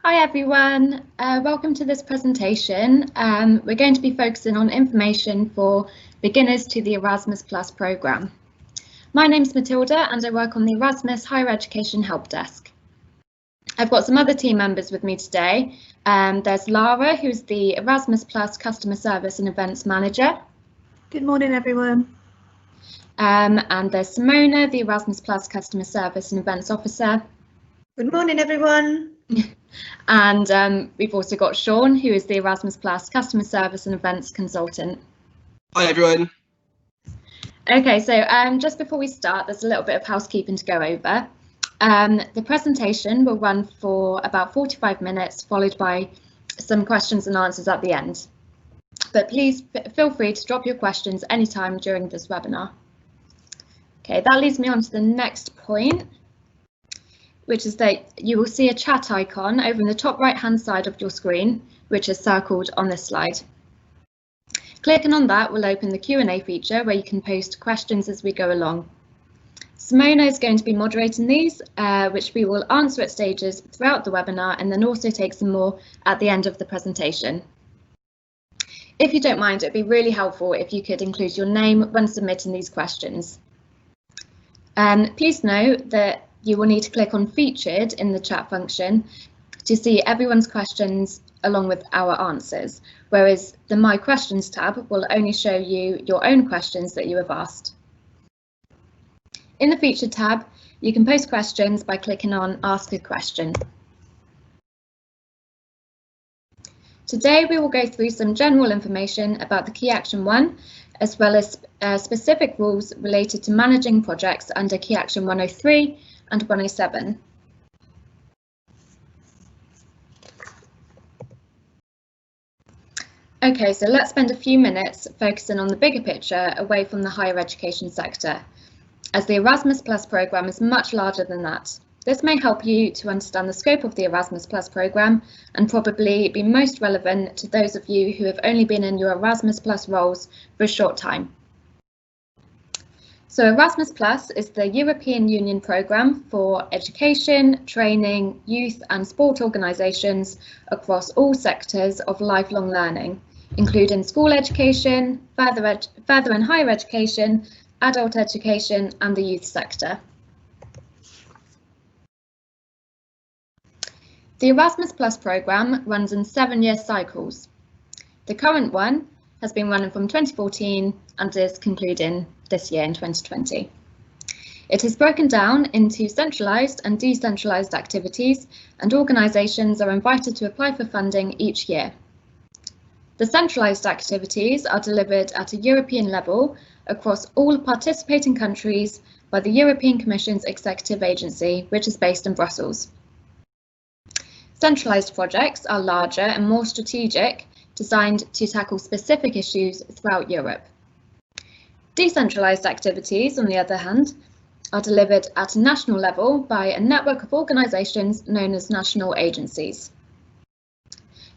Hi everyone, welcome to this presentation. We're going to be focusing on information for beginners to the Erasmus Plus programme. My name's Matilda and I work on the Erasmus Higher Education Help Desk. I've got some other team members with me today. There's Lara, who's the Erasmus Plus Customer Service and Events Manager. Good morning everyone. And there's Simona, the Erasmus Plus Customer Service and Events Officer. Good morning everyone. And we've also got Sean, who is the Erasmus Plus Customer Service and Events Consultant. Hi everyone. Okay, so just before we start, there's a little bit of housekeeping to go over. The presentation will run for about 45 minutes, followed by some questions and answers at the end. But please feel free to drop your questions anytime during this webinar. Okay, that leads me on to the next point, which is that you will see a chat icon over in the top right hand side of your screen, which is circled on this slide. Clicking on that will open the Q&A feature where you can post questions as we go along. Simona is going to be moderating these, which we will answer at stages throughout the webinar and then also take some more at the end of the presentation. If you don't mind, it'd be really helpful if you could include your name when submitting these questions. Please note that you will need to click on Featured in the chat function to see everyone's questions along with our answers, whereas the My Questions tab will only show you your own questions that you have asked. In the Featured tab, you can post questions by clicking on Ask a Question. Today we will go through some general information about the Key Action 1, as well as specific rules related to managing projects under Key Action 103 and 107. Okay, so let's spend a few minutes focusing on the bigger picture away from the higher education sector, as the Erasmus Plus programme is much larger than that. This may help you to understand the scope of the Erasmus Plus programme and probably be most relevant to those of you who have only been in your Erasmus Plus roles for a short time. So Erasmus Plus is the European Union programme for education, training, youth and sport organisations across all sectors of lifelong learning, including school education, further and higher education, adult education and the youth sector. The Erasmus Plus programme runs in 7-year cycles. The current one has been running from 2014 and is concluding this year in 2020. It is broken down into centralised and decentralised activities, and organisations are invited to apply for funding each year. The centralised activities are delivered at a European level across all participating countries by the European Commission's executive agency, which is based in Brussels. Centralised projects are larger and more strategic, designed to tackle specific issues throughout Europe. Decentralised activities, on the other hand, are delivered at a national level by a network of organisations known as national agencies.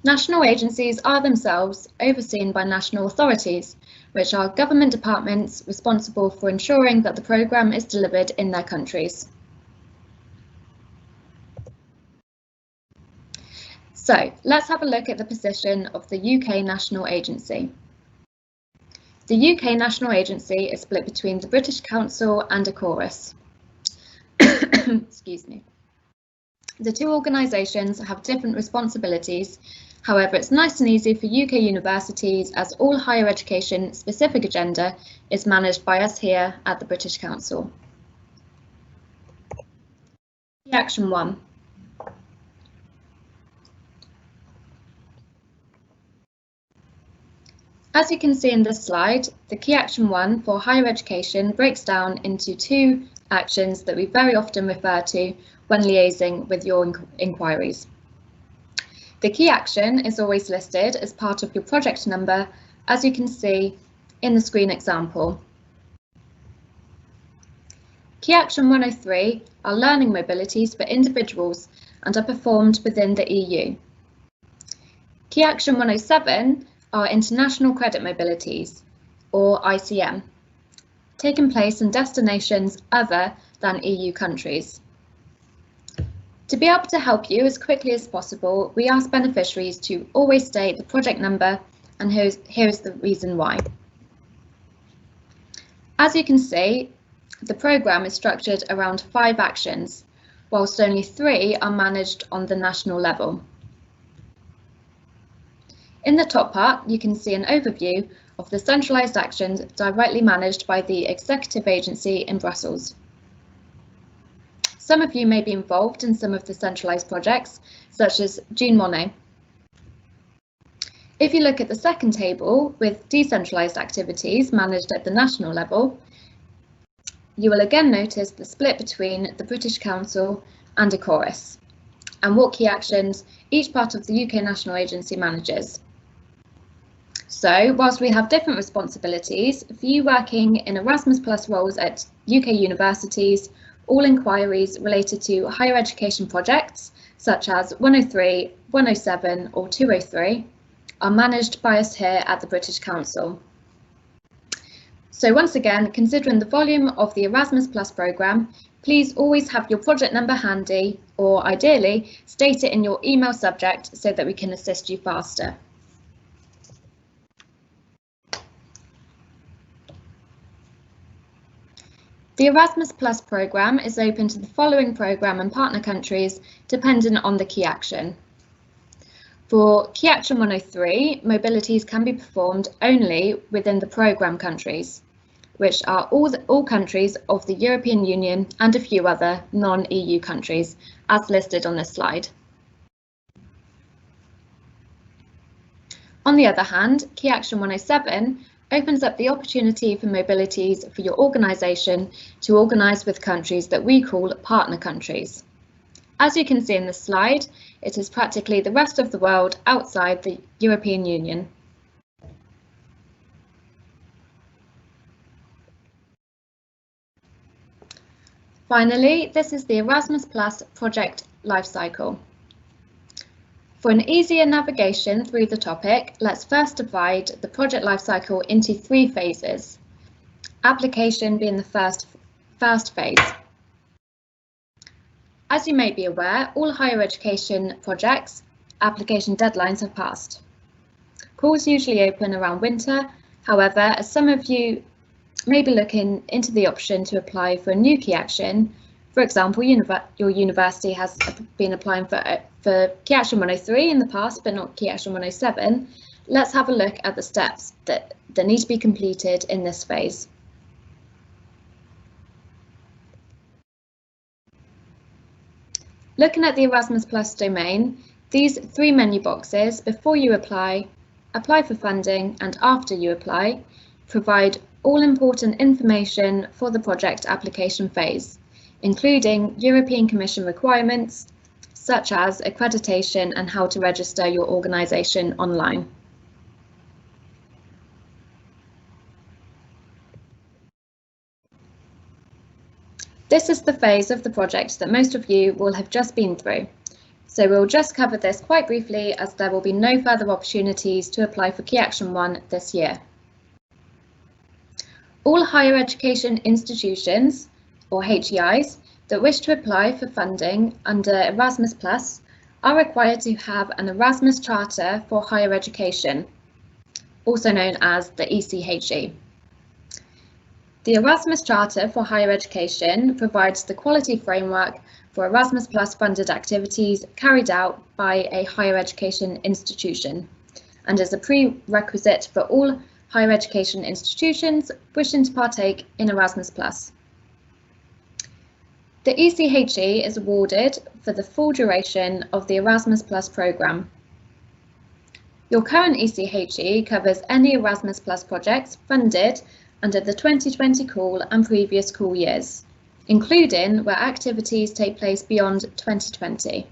National agencies are themselves overseen by national authorities, which are government departments responsible for ensuring that the programme is delivered in their countries. So let's have a look at the position of the UK National Agency. The UK National Agency is split between the British Council and a chorus. Excuse me. The two organisations have different responsibilities. However, it's nice and easy for UK universities as all higher education specific agenda is managed by us here at the British Council. Key Action 1. As you can see in this slide, the Key Action 1 for higher education breaks down into 2 actions that we very often refer to when liaising with your inquiries. The key action is always listed as part of your project number, as you can see in the screen example. Key Action 103 are learning mobilities for individuals and are performed within the EU. Key Action 107 are international credit mobilities, or ICM, taking place in destinations other than EU countries. To be able to help you as quickly as possible, we ask beneficiaries to always state the project number, and here's the reason why. As you can see, the programme is structured around 5 actions, whilst only 3 are managed on the national level. In the top part, you can see an overview of the centralised actions directly managed by the executive agency in Brussels. Some of you may be involved in some of the centralised projects, such as Jean Monnet. If you look at the second table with decentralised activities managed at the national level, you will again notice the split between the British Council and a chorus, and what key actions each part of the UK National Agency manages. So, whilst we have different responsibilities, for you working in Erasmus Plus roles at UK universities, all inquiries related to higher education projects, such as 103, 107 or 203, are managed by us here at the British Council. So once again, considering the volume of the Erasmus Plus programme, please always have your project number handy, or ideally, state it in your email subject so that we can assist you faster. The Erasmus Plus programme is open to the following programme and partner countries, dependent on the key action. For Key Action 103, mobilities can be performed only within the programme countries, which are all countries of the European Union and a few other non-EU countries, as listed on this slide. On the other hand, Key Action 107 opens up the opportunity for mobilities for your organisation to organise with countries that we call partner countries. As you can see in the slide, it is practically the rest of the world outside the European Union. Finally, this is the Erasmus Plus project lifecycle. For an easier navigation through the topic, let's first divide the project lifecycle into 3 phases, application being the first phase. As you may be aware, all higher education projects application deadlines have passed. Calls usually open around winter. However, as some of you may be looking into the option to apply for a new key action, for example, your university has been applying for Key Action 103 in the past, but not Key Action 107, let's have a look at the steps that need to be completed in this phase. Looking at the Erasmus Plus domain, these 3 menu boxes before you apply for funding, and after you apply, provide all important information for the project application phase, including European Commission requirements, such as accreditation and how to register your organisation online. This is the phase of the project that most of you will have just been through, so we'll just cover this quite briefly, as there will be no further opportunities to apply for Key Action 1 this year. All higher education institutions, or HEIs, that wish to apply for funding under Erasmus Plus are required to have an Erasmus Charter for Higher Education, also known as the ECHE. The Erasmus Charter for Higher Education provides the quality framework for Erasmus Plus funded activities carried out by a higher education institution, and is a prerequisite for all higher education institutions wishing to partake in Erasmus Plus. The ECHE is awarded for the full duration of the Erasmus Plus programme. Your current ECHE covers any Erasmus Plus projects funded under the 2020 call and previous call years, including where activities take place beyond 2020.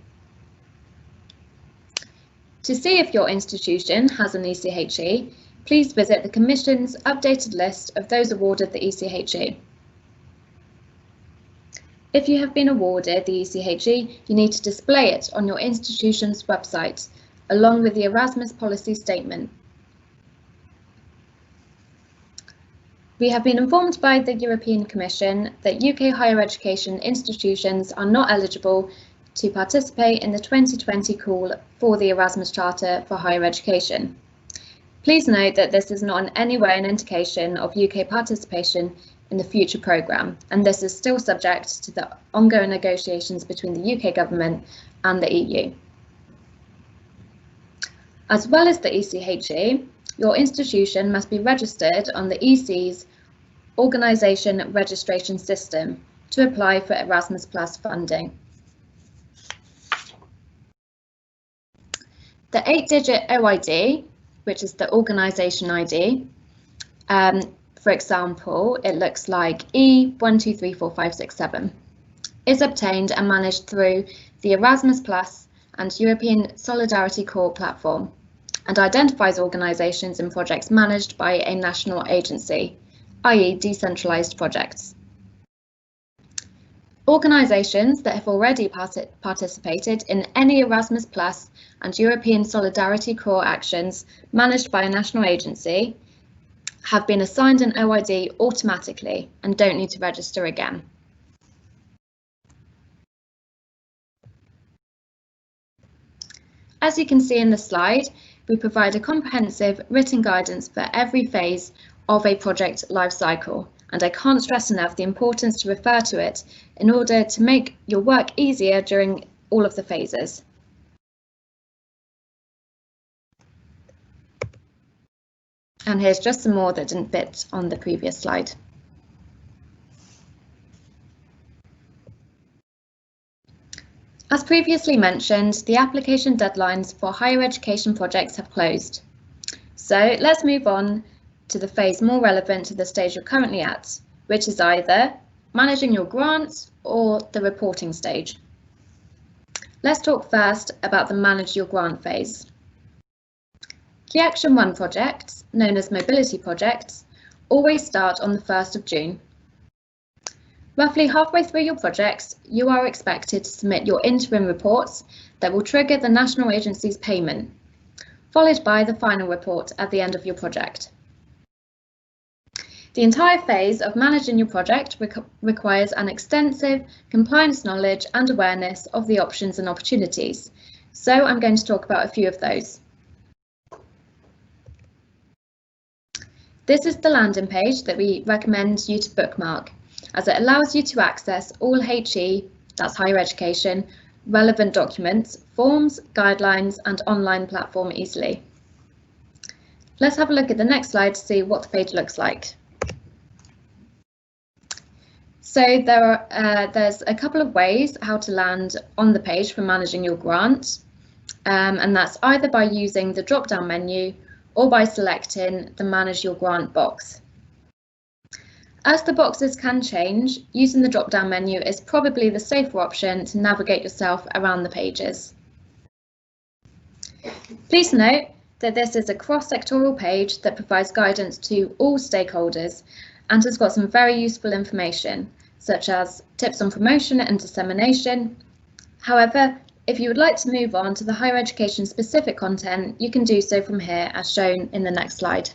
To see if your institution has an ECHE, please visit the Commission's updated list of those awarded the ECHE. If you have been awarded the ECHE, you need to display it on your institution's website, along with the Erasmus policy statement. We have been informed by the European Commission that UK higher education institutions are not eligible to participate in the 2020 call for the Erasmus Charter for Higher Education. Please note that this is not in any way an indication of UK participation in the future programme, and this is still subject to the ongoing negotiations between the UK government and the EU. As well as the ECHE, your institution must be registered on the EC's Organisation Registration System to apply for Erasmus Plus funding. The 8-digit OID, which is the organisation ID, for example, it looks like E12345667, is obtained and managed through the Erasmus Plus and European Solidarity Corps platform and identifies organisations and projects managed by a national agency, i.e. decentralised projects. Organisations that have already participated in any Erasmus Plus and European Solidarity Corps actions managed by a national agency have been assigned an OID automatically and don't need to register again. As you can see in the slide, we provide a comprehensive written guidance for every phase of a project lifecycle, and I can't stress enough the importance to refer to it in order to make your work easier during all of the phases. And here's just some more that didn't fit on the previous slide. As previously mentioned, the application deadlines for higher education projects have closed. So let's move on to the phase more relevant to the stage you're currently at, which is either managing your grants or the reporting stage. Let's talk first about the manage your grant phase. Key Action 1 projects, known as mobility projects, always start on the 1st of June. Roughly halfway through your projects, you are expected to submit your interim reports that will trigger the national agency's payment, followed by the final report at the end of your project. The entire phase of managing your project requires an extensive compliance knowledge and awareness of the options and opportunities, so I'm going to talk about a few of those. This is the landing page that we recommend you to bookmark, as it allows you to access all HE, that's higher education, relevant documents, forms, guidelines and online platform easily. Let's have a look at the next slide to see what the page looks like. So there's a couple of ways how to land on the page for managing your grant, and that's either by using the drop-down menu or by selecting the Manage Your Grant box. As the boxes can change, using the drop-down menu is probably the safer option to navigate yourself around the pages. Please note that this is a cross-sectoral page that provides guidance to all stakeholders and has got some very useful information, such as tips on promotion and dissemination. However, if you would like to move on to the higher education specific content, you can do so from here as shown in the next slide.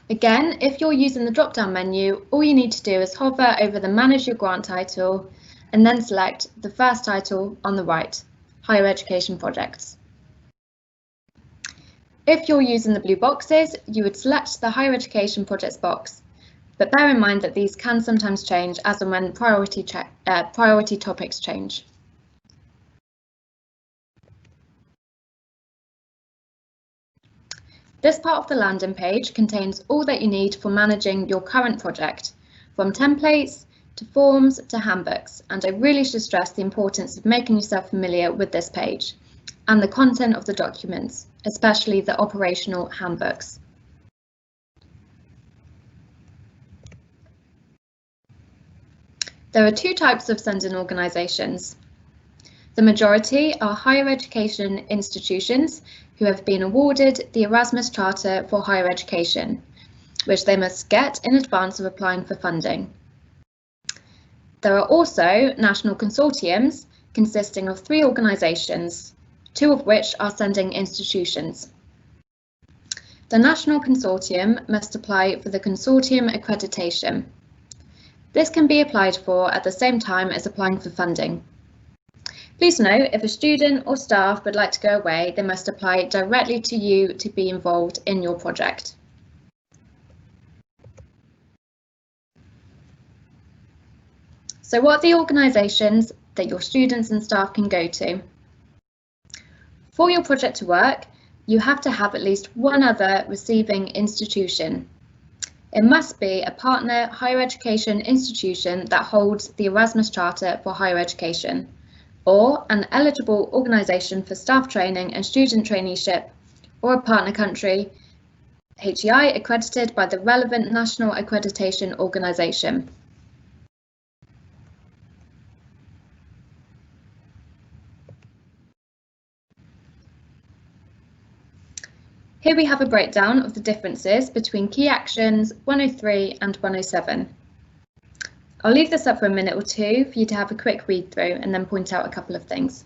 Again, if you're using the drop-down menu, all you need to do is hover over the Manage Your Grant title and then select the first title on the right, Higher Education Projects. If you're using the blue boxes, you would select the Higher Education Projects box, but bear in mind that these can sometimes change as and when priority topics change. This part of the landing page contains all that you need for managing your current project, from templates to forms to handbooks, and I really should stress the importance of making yourself familiar with this page and the content of the documents, especially the operational handbooks. There are two types of sending organisations. The majority are higher education institutions who have been awarded the Erasmus Charter for Higher Education, which they must get in advance of applying for funding. There are also national consortiums consisting of 3 organisations, 2 of which are sending institutions. The national consortium must apply for the consortium accreditation. This can be applied for at the same time as applying for funding. Please note, if a student or staff would like to go away, they must apply directly to you to be involved in your project. So what are the organisations that your students and staff can go to? For your project to work, you have to have at least one other receiving institution. It must be a partner higher education institution that holds the Erasmus Charter for higher education, or an eligible organisation for staff training and student traineeship, or a partner country, HEI, accredited by the relevant national accreditation organisation. Here we have a breakdown of the differences between Key Actions 103 and 107. I'll leave this up for a minute or two for you to have a quick read through and then point out a couple of things.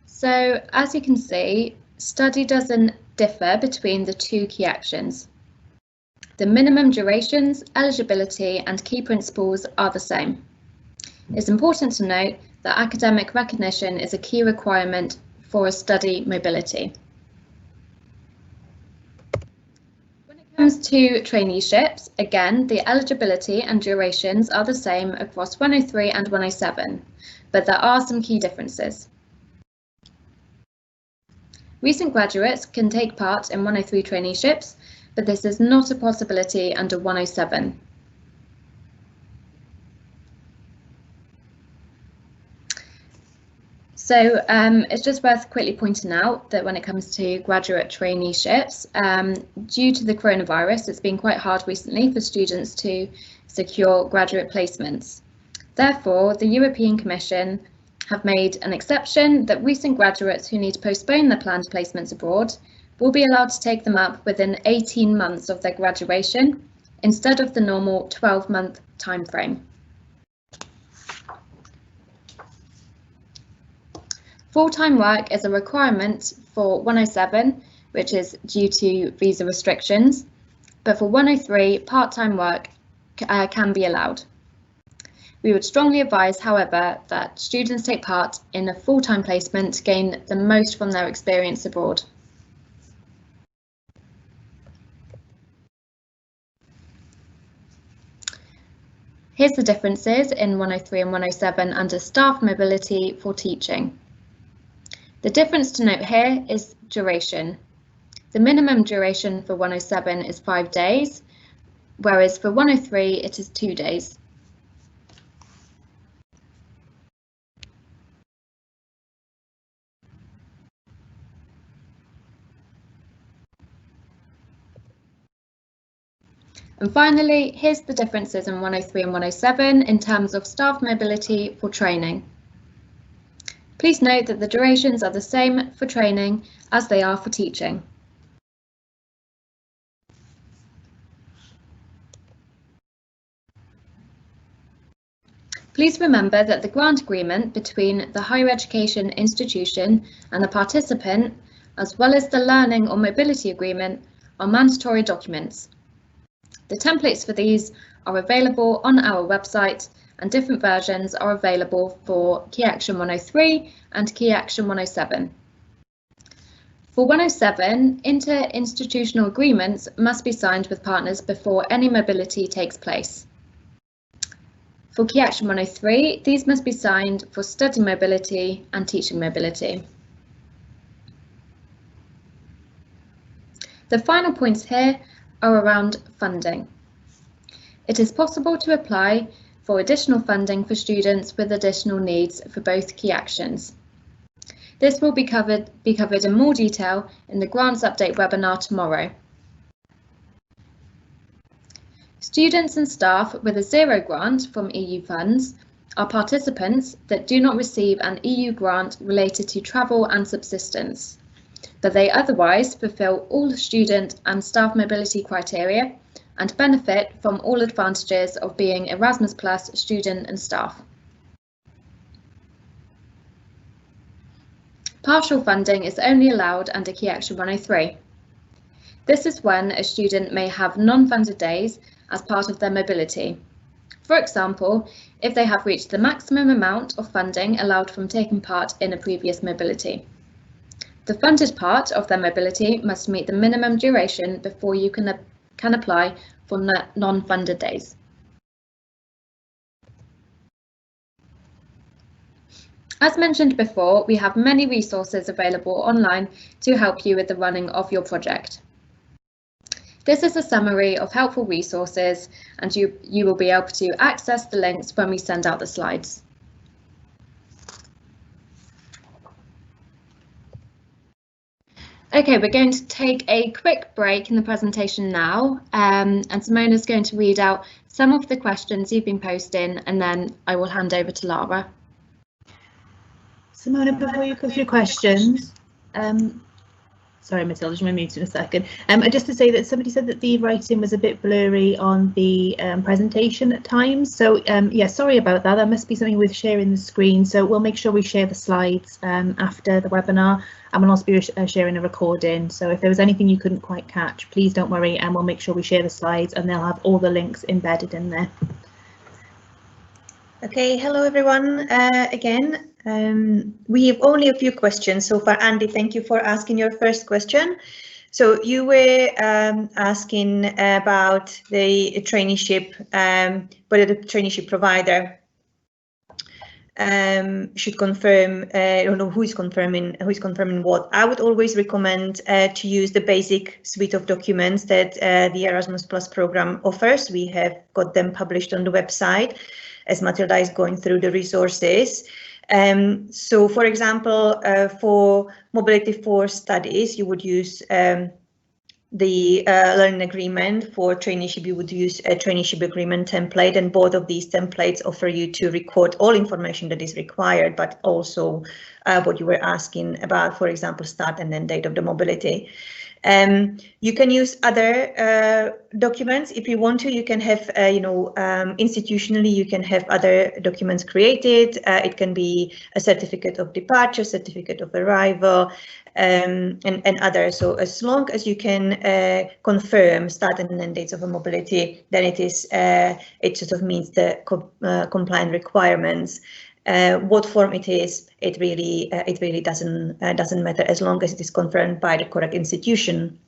So, as you can see, study doesn't differ between the two key actions. The minimum durations, eligibility and key principles are the same. It's important to note that academic recognition is a key requirement for a study mobility. When it comes to traineeships, again, the eligibility and durations are the same across 103 and 107, but there are some key differences. Recent graduates can take part in 103 traineeships, but this is not a possibility under 107. So it's just worth quickly pointing out that when it comes to graduate traineeships, due to the coronavirus, it's been quite hard recently for students to secure graduate placements. Therefore, the European Commission have made an exception that recent graduates who need to postpone their planned placements abroad will be allowed to take them up within 18 months of their graduation, instead of the normal 12-month timeframe. Full-time work is a requirement for 107, which is due to visa restrictions, but for 103, part-time work can be allowed. We would strongly advise, however, that students take part in a full-time placement to gain the most from their experience abroad. Here's the differences in 103 and 107 under staff mobility for teaching. The difference to note here is duration. The minimum duration for 107 is 5 days, whereas for 103 it is 2 days. And finally, here's the differences in 103 and 107 in terms of staff mobility for training. Please note that the durations are the same for training as they are for teaching. Please remember that the grant agreement between the higher education institution and the participant, as well as the learning or mobility agreement, are mandatory documents. The templates for these are available on our website, and different versions are available for Key Action 103 and Key Action 107. For 107, inter-institutional agreements must be signed with partners before any mobility takes place. For Key Action 103, these must be signed for study mobility and teaching mobility. The final points here are around funding. It is possible to apply for additional funding for students with additional needs for both key actions. This will be covered in more detail in the Grants Update webinar tomorrow. Students and staff with a zero grant from EU funds are participants that do not receive an EU grant related to travel and subsistence, but they otherwise fulfil all student and staff mobility criteria and benefit from all advantages of being Erasmus Plus student and staff. Partial funding is only allowed under Key Action 103. This is when a student may have non-funded days as part of their mobility. For example, if they have reached the maximum amount of funding allowed from taking part in a previous mobility. The funded part of their mobility must meet the minimum duration before you can apply for non-funded days. As mentioned before, we have many resources available online to help you with the running of your project. This is a summary of helpful resources, and you will be able to access the links when we send out the slides. Okay, we're going to take a quick break in the presentation now, and Simona's going to read out some of the questions you've been posting, and then I will hand over to Lara. Simona, before you go through questions, sorry, Matilda, just going to mute in a second. Just to say that somebody said that the writing was a bit blurry on the presentation at times. So yeah, sorry about that. That must be something with sharing the screen. So we'll make sure we share the slides after the webinar, and we'll also be sharing a recording. So if there was anything you couldn't quite catch, please don't worry, and we'll make sure we share the slides, and they'll have all the links embedded in there. Okay, hello everyone. Again, we have only a few questions so far. Andy, thank you for asking your first question. So you were asking about the traineeship, whether the traineeship provider should confirm, I don't know who is confirming what. I would always recommend to use the basic suite of documents that the Erasmus Plus program offers. We have got them published on the website, as Matilda is going through the resources. So, for example, for Mobility for Studies, you would use the learning agreement. For traineeship, you would use a traineeship agreement template, and both of these templates offer you to record all information that is required, but also what you were asking about, for example, start and end date of the mobility. You can use other documents if you want to. You can have, institutionally, you can have other documents created. It can be a certificate of departure, certificate of arrival, and others. So as long as you can confirm start and end dates of a mobility, then it sort of meets the compliant requirements. What form it is, it really doesn't matter, as long as it is confirmed by the correct institution.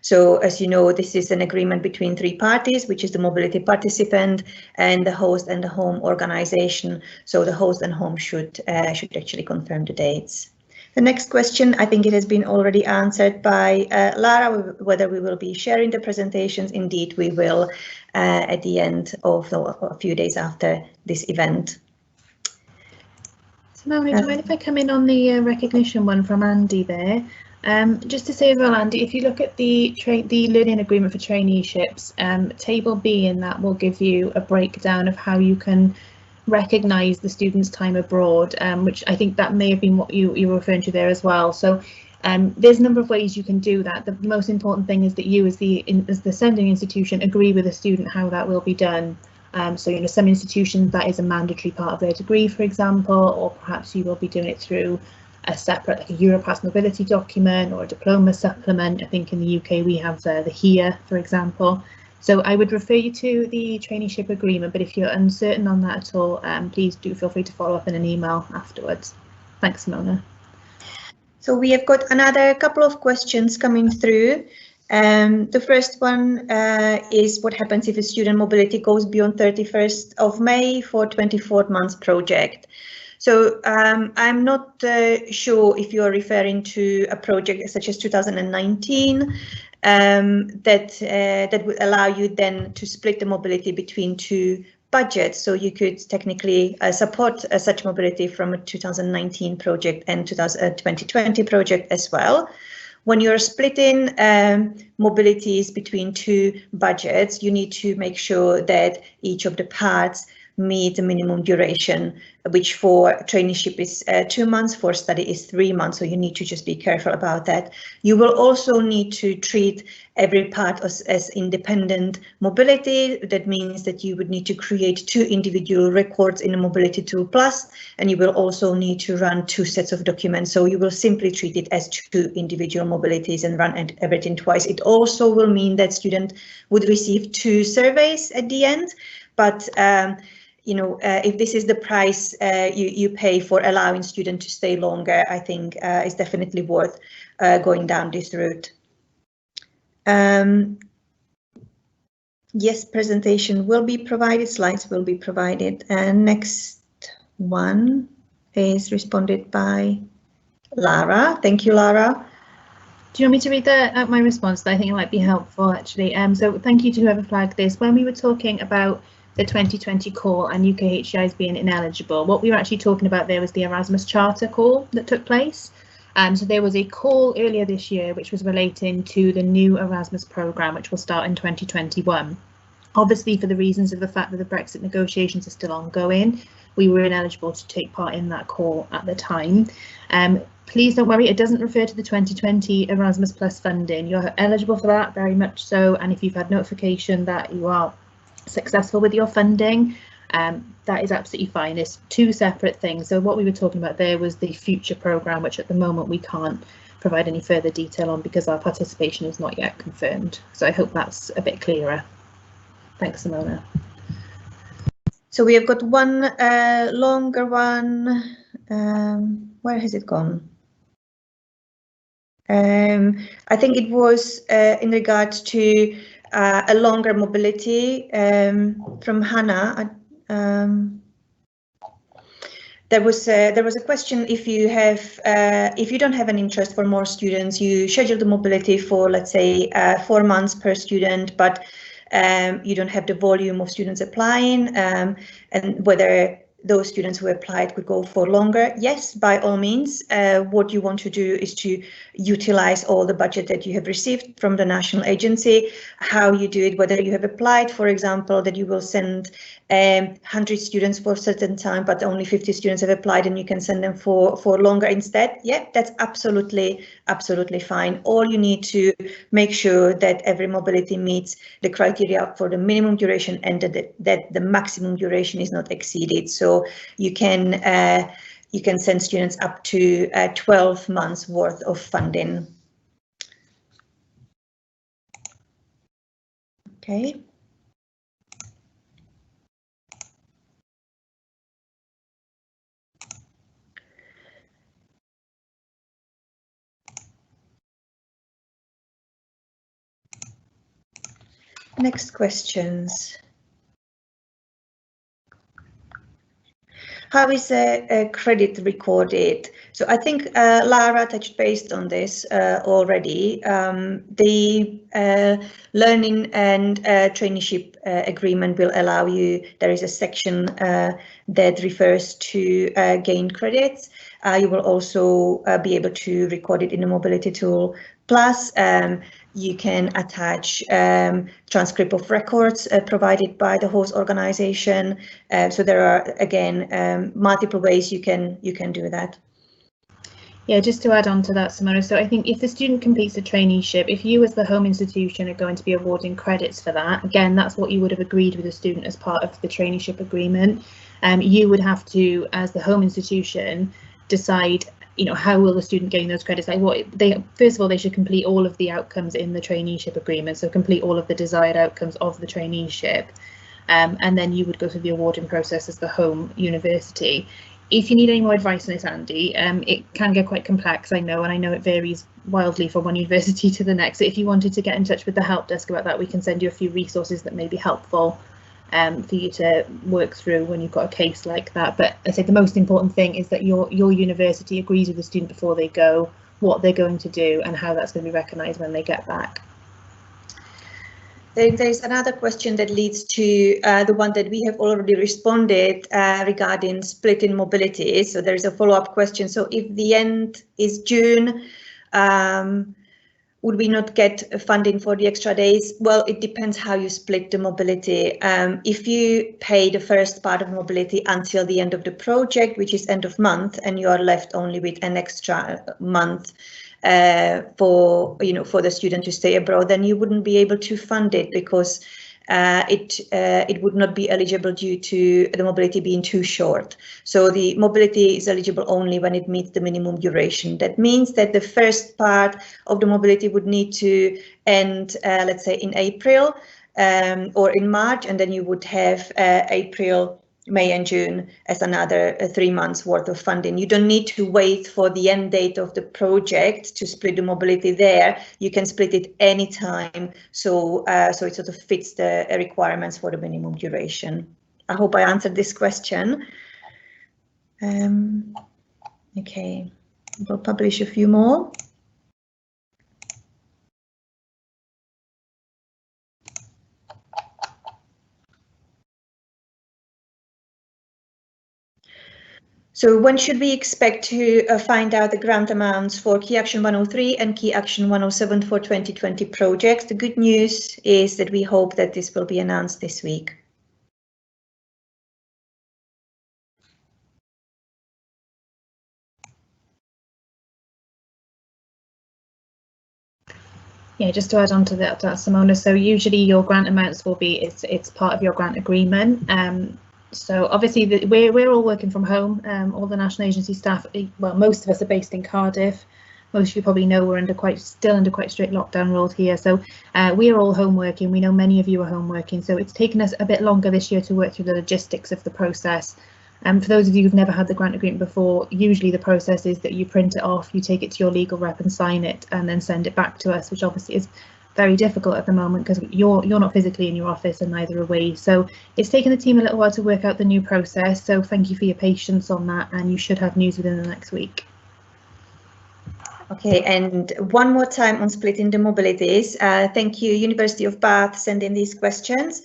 So, as you know, this is an agreement between three parties, which is the mobility participant and the host and the home organization. So the host and home should actually confirm the dates. The next question, I think it has been already answered by Lara, whether we will be sharing the presentations. Indeed, we will at the end of a few days after this event. Simona, do you mind if I come in on the recognition one from Andy there? Just to say as well, Andy, if you look at the learning agreement for traineeships, table B in that will give you a breakdown of how you can recognise the student's time abroad, which I think that may have been what you were referring to there as well. So there's a number of ways you can do that. The most important thing is that you as the sending institution agree with the student how that will be done. So, some institutions that is a mandatory part of their degree, for example, or perhaps you will be doing it through a separate, like a Europass mobility document or a diploma supplement. I think in the UK we have the HERE, for example. So I would refer you to the traineeship agreement, but if you're uncertain on that at all, please do feel free to follow up in an email afterwards. Thanks, Simona. So we have got another couple of questions coming through. The first one is what happens if a student mobility goes beyond 31st of May for 24 months project. So I'm not sure if you're referring to a project such as 2019 that would allow you then to split the mobility between two budgets. So you could technically support such mobility from a 2019 project and 2020 project as well. When you're splitting mobilities between two budgets, you need to make sure that each of the parts meet the minimum duration, which for traineeship is 2 months, for study is 3 months. So you need to just be careful about that. You will also need to treat every part as independent mobility. That means that you would need to create 2 individual records in a Mobility Tool Plus, and you will also need to run 2 sets of documents. So you will simply treat it as 2 individual mobilities and run everything twice. It also will mean that student would receive 2 surveys at the end, but you know, if this is the price you pay for allowing students to stay longer, I think it's definitely worth going down this route. Yes, presentation will be provided, slides will be provided, and next one is responded by Lara. Thank you, Lara. Do you want me to read my response? I think it might be helpful, actually. So thank you to whoever flagged this. When we were talking about the 2020 call and UKHCIs being ineligible, what we were actually talking about there was the Erasmus Charter call that took place. So there was a call earlier this year which was relating to the new Erasmus programme, which will start in 2021. Obviously, for the reasons of the fact that the Brexit negotiations are still ongoing, we were ineligible to take part in that call at the time. Please don't worry, it doesn't refer to the 2020 Erasmus Plus funding. You're eligible for that, very much so, and if you've had notification that you are successful with your funding, that is absolutely fine. It's 2 separate things. So what we were talking about there was the future programme, which at the moment we can't provide any further detail on because our participation is not yet confirmed. So I hope that's a bit clearer. Thanks, Simona. So we have got one longer one. Where has it gone? I think it was in regards to a longer mobility from Hannah. There was a question: if you don't have an interest for more students, you schedule the mobility for, let's say, 4 months per student, but you don't have the volume of students applying, and whether those students who applied could go for longer. Yes, by all means. What you want to do is to utilize all the budget that you have received from the national agency. How you do it, whether you have applied, for example, that you will send 100 students for a certain time, but only 50 students have applied and you can send them for longer instead. Yeah, that's absolutely fine. All you need to make sure that every mobility meets the criteria for the minimum duration and that the maximum duration is not exceeded. So you can send students up to 12 months worth of funding. Okay. Next questions. How is a credit recorded? So I think Lara touched base on this already. The learning and traineeship agreement will allow you, there is a section that refers to gain credits. You will also be able to record it in a Mobility Tool Plus. You can attach transcript of records provided by the host organization. So there are, again, multiple ways you can do that. Yeah, just to add on to that, Simona, so I think if the student completes a traineeship, if you as the home institution are going to be awarding credits for that, again, that's what you would have agreed with the student as part of the traineeship agreement. You would have to, as the home institution, decide, you know, how will the student gain those credits? Like, what they, first of all, they should complete all of the outcomes in the traineeship agreement, so complete all of the desired outcomes of the traineeship, and then you would go through the awarding process as the home university. If you need any more advice on this, Andy, it can get quite complex, I know, and I know it varies wildly from one university to the next. So if you wanted to get in touch with the help desk about that, we can send you a few resources that may be helpful for you to work through when you've got a case like that. But I say the most important thing is that your university agrees with the student before they go, what they're going to do and how that's going to be recognised when they get back. There's another question that leads to the one that we have already responded regarding splitting mobility. So there's a follow-up question. So if the end is June, would we not get funding for the extra days? Well, it depends how you split the mobility. If you pay the first part of mobility until the end of the project, which is end of month, and you are left only with an extra month for the student to stay abroad, then you wouldn't be able to fund it, because it would not be eligible due to the mobility being too short. So the mobility is eligible only when it meets the minimum duration. That means that the first part of the mobility would need to end, let's say, in April or in March, and then you would have April, May and June as another 3 months worth of funding. You don't need to wait for the end date of the project to split the mobility there. You can split it anytime, so so it sort of fits the requirements for the minimum duration. I hope I answered this question. Okay, we'll publish a few more. So when should we expect to find out the grant amounts for Key Action 103 and Key Action 107 for 2020 projects? The good news is that we hope that this will be announced this week. Yeah, just to add on to that, Simona, so usually your grant amounts will be, it's part of your grant agreement. So obviously we're all working from home. All the national agency staff, well, most of us are based in Cardiff. Most of you probably know we're still under quite strict lockdown rules here. So we are all home working. We know many of you are home working. So it's taken us a bit longer this year to work through the logistics of the process. For those of you who've never had the grant agreement before, usually the process is that you print it off, you take it to your legal rep and sign it, and then send it back to us, which obviously is very difficult at the moment because you're not physically in your office and neither are we. So it's taken the team a little while to work out the new process. So thank you for your patience on that, and you should have news within the next week. Okay, and one more time on splitting the mobilities. Thank you, University of Bath, sending these questions.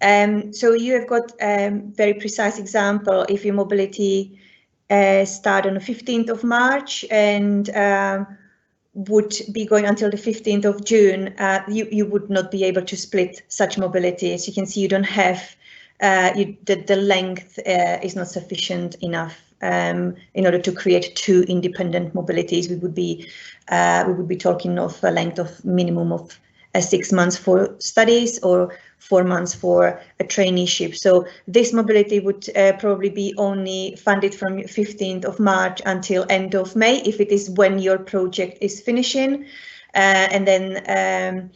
So you have got a very precise example. If your mobility start on the 15th of March and would be going until the 15th of June, you would not be able to split such mobility. As you can see, you don't have, the length is not sufficient enough in order to create two independent mobilities. We would be talking of a length of minimum of 6 months for studies or 4 months for a traineeship. So this mobility would probably be only funded from 15th of March until end of May, if it is when your project is finishing, and then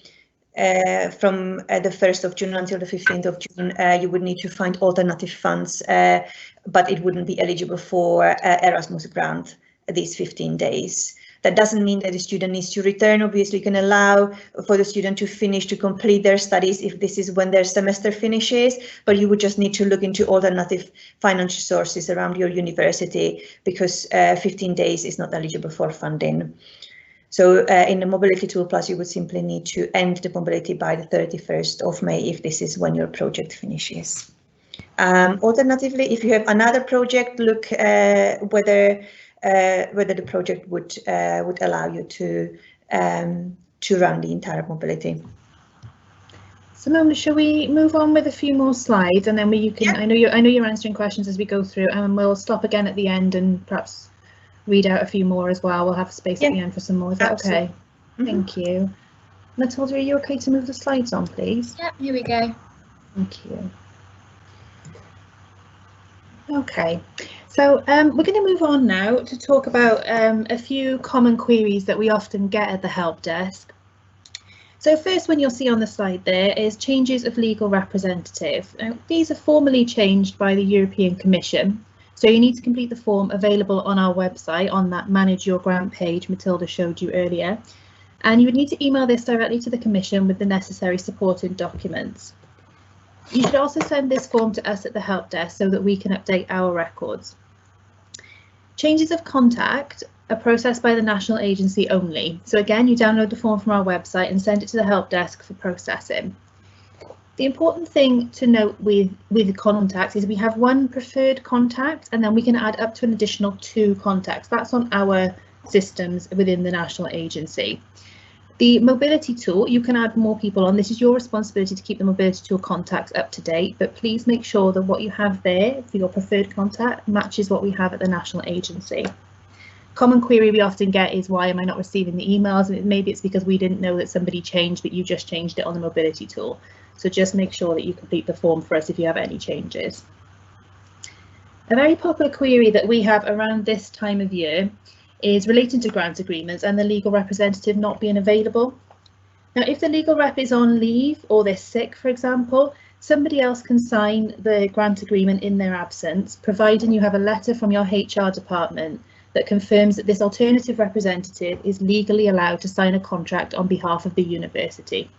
from the 1st of June until the 15th of June, you would need to find alternative funds, but it wouldn't be eligible for Erasmus grant these 15 days. That doesn't mean that the student needs to return. Obviously, you can allow for the student to finish, to complete their studies if this is when their semester finishes, but you would just need to look into alternative financial sources around your university, because 15 days is not eligible for funding. So in the Mobility Tool Plus, you would simply need to end the mobility by the 31st of May if this is when your project finishes. Alternatively, if you have another project, look whether the project would allow you to run the entire mobility. Simona, shall we move on with a few more slides, and then you can? Yeah. I know you're answering questions as we go through, and we'll stop again at the end and perhaps read out a few more as well. We'll have space at the end for some more. Is that okay? Mm-hmm. Thank you. Matilda, are you okay to move the slides on, please? Yeah, here we go. Thank you. Okay, so we're going to move on now to talk about a few common queries that we often get at the help desk. So first one you'll see on the slide there is changes of legal representative. Now, these are formally changed by the European Commission, so you need to complete the form available on our website on that Manage Your Grant page Matilda showed you earlier, and you would need to email this directly to the Commission with the necessary supporting documents. You should also send this form to us at the help desk so that we can update our records. Changes of contact are processed by the national agency only. So again, you download the form from our website and send it to the help desk for processing. The important thing to note with contacts is we have one preferred contact, and then we can add up to an additional 2 contacts. That's on our systems within the national agency. The mobility tool, you can add more people on. This is your responsibility to keep the mobility tool contacts up to date, but please make sure that what you have there for your preferred contact matches what we have at the national agency. Common query we often get is, why am I not receiving the emails? And maybe it's because we didn't know that somebody changed, but you just changed it on the mobility tool. So just make sure that you complete the form for us if you have any changes. A very popular query that we have around this time of year is relating to grant agreements and the legal representative not being available. Now, if the legal rep is on leave or they're sick, for example, somebody else can sign the grant agreement in their absence, providing you have a letter from your HR department that confirms that this alternative representative is legally allowed to sign a contract on behalf of the university.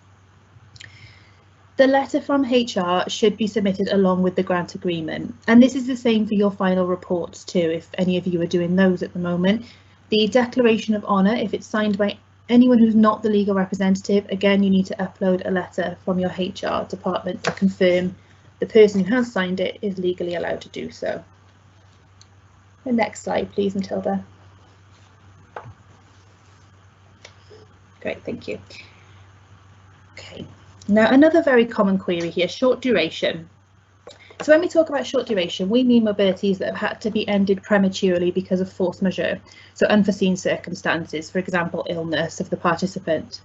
The letter from HR should be submitted along with the grant agreement, and this is the same for your final reports too, if any of you are doing those at the moment. The declaration of honour, if it's signed by anyone who's not the legal representative, again you need to upload a letter from your HR department to confirm the person who has signed it is legally allowed to do so. The next slide please, Matilda. Great, thank you. Okay, now another very common query here, short duration. So when we talk about short duration, we mean mobilities that have had to be ended prematurely because of force majeure, so unforeseen circumstances, for example, illness of the participant.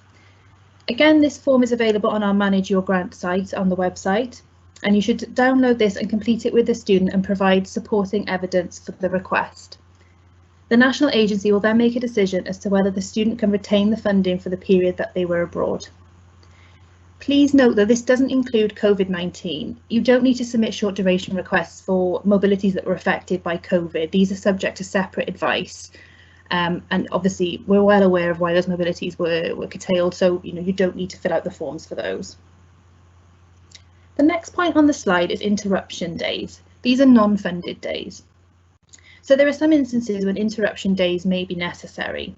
Again, this form is available on our Manage Your Grant site on the website, and you should download this and complete it with the student and provide supporting evidence for the request. The national agency will then make a decision as to whether the student can retain the funding for the period that they were abroad. Please note that this doesn't include COVID-19. You don't need to submit short duration requests for mobilities that were affected by COVID. These are subject to separate advice. And obviously we're well aware of why those mobilities were curtailed, so you don't need to fill out the forms for those. The next point on the slide is interruption days. These are non-funded days. So there are some instances when interruption days may be necessary.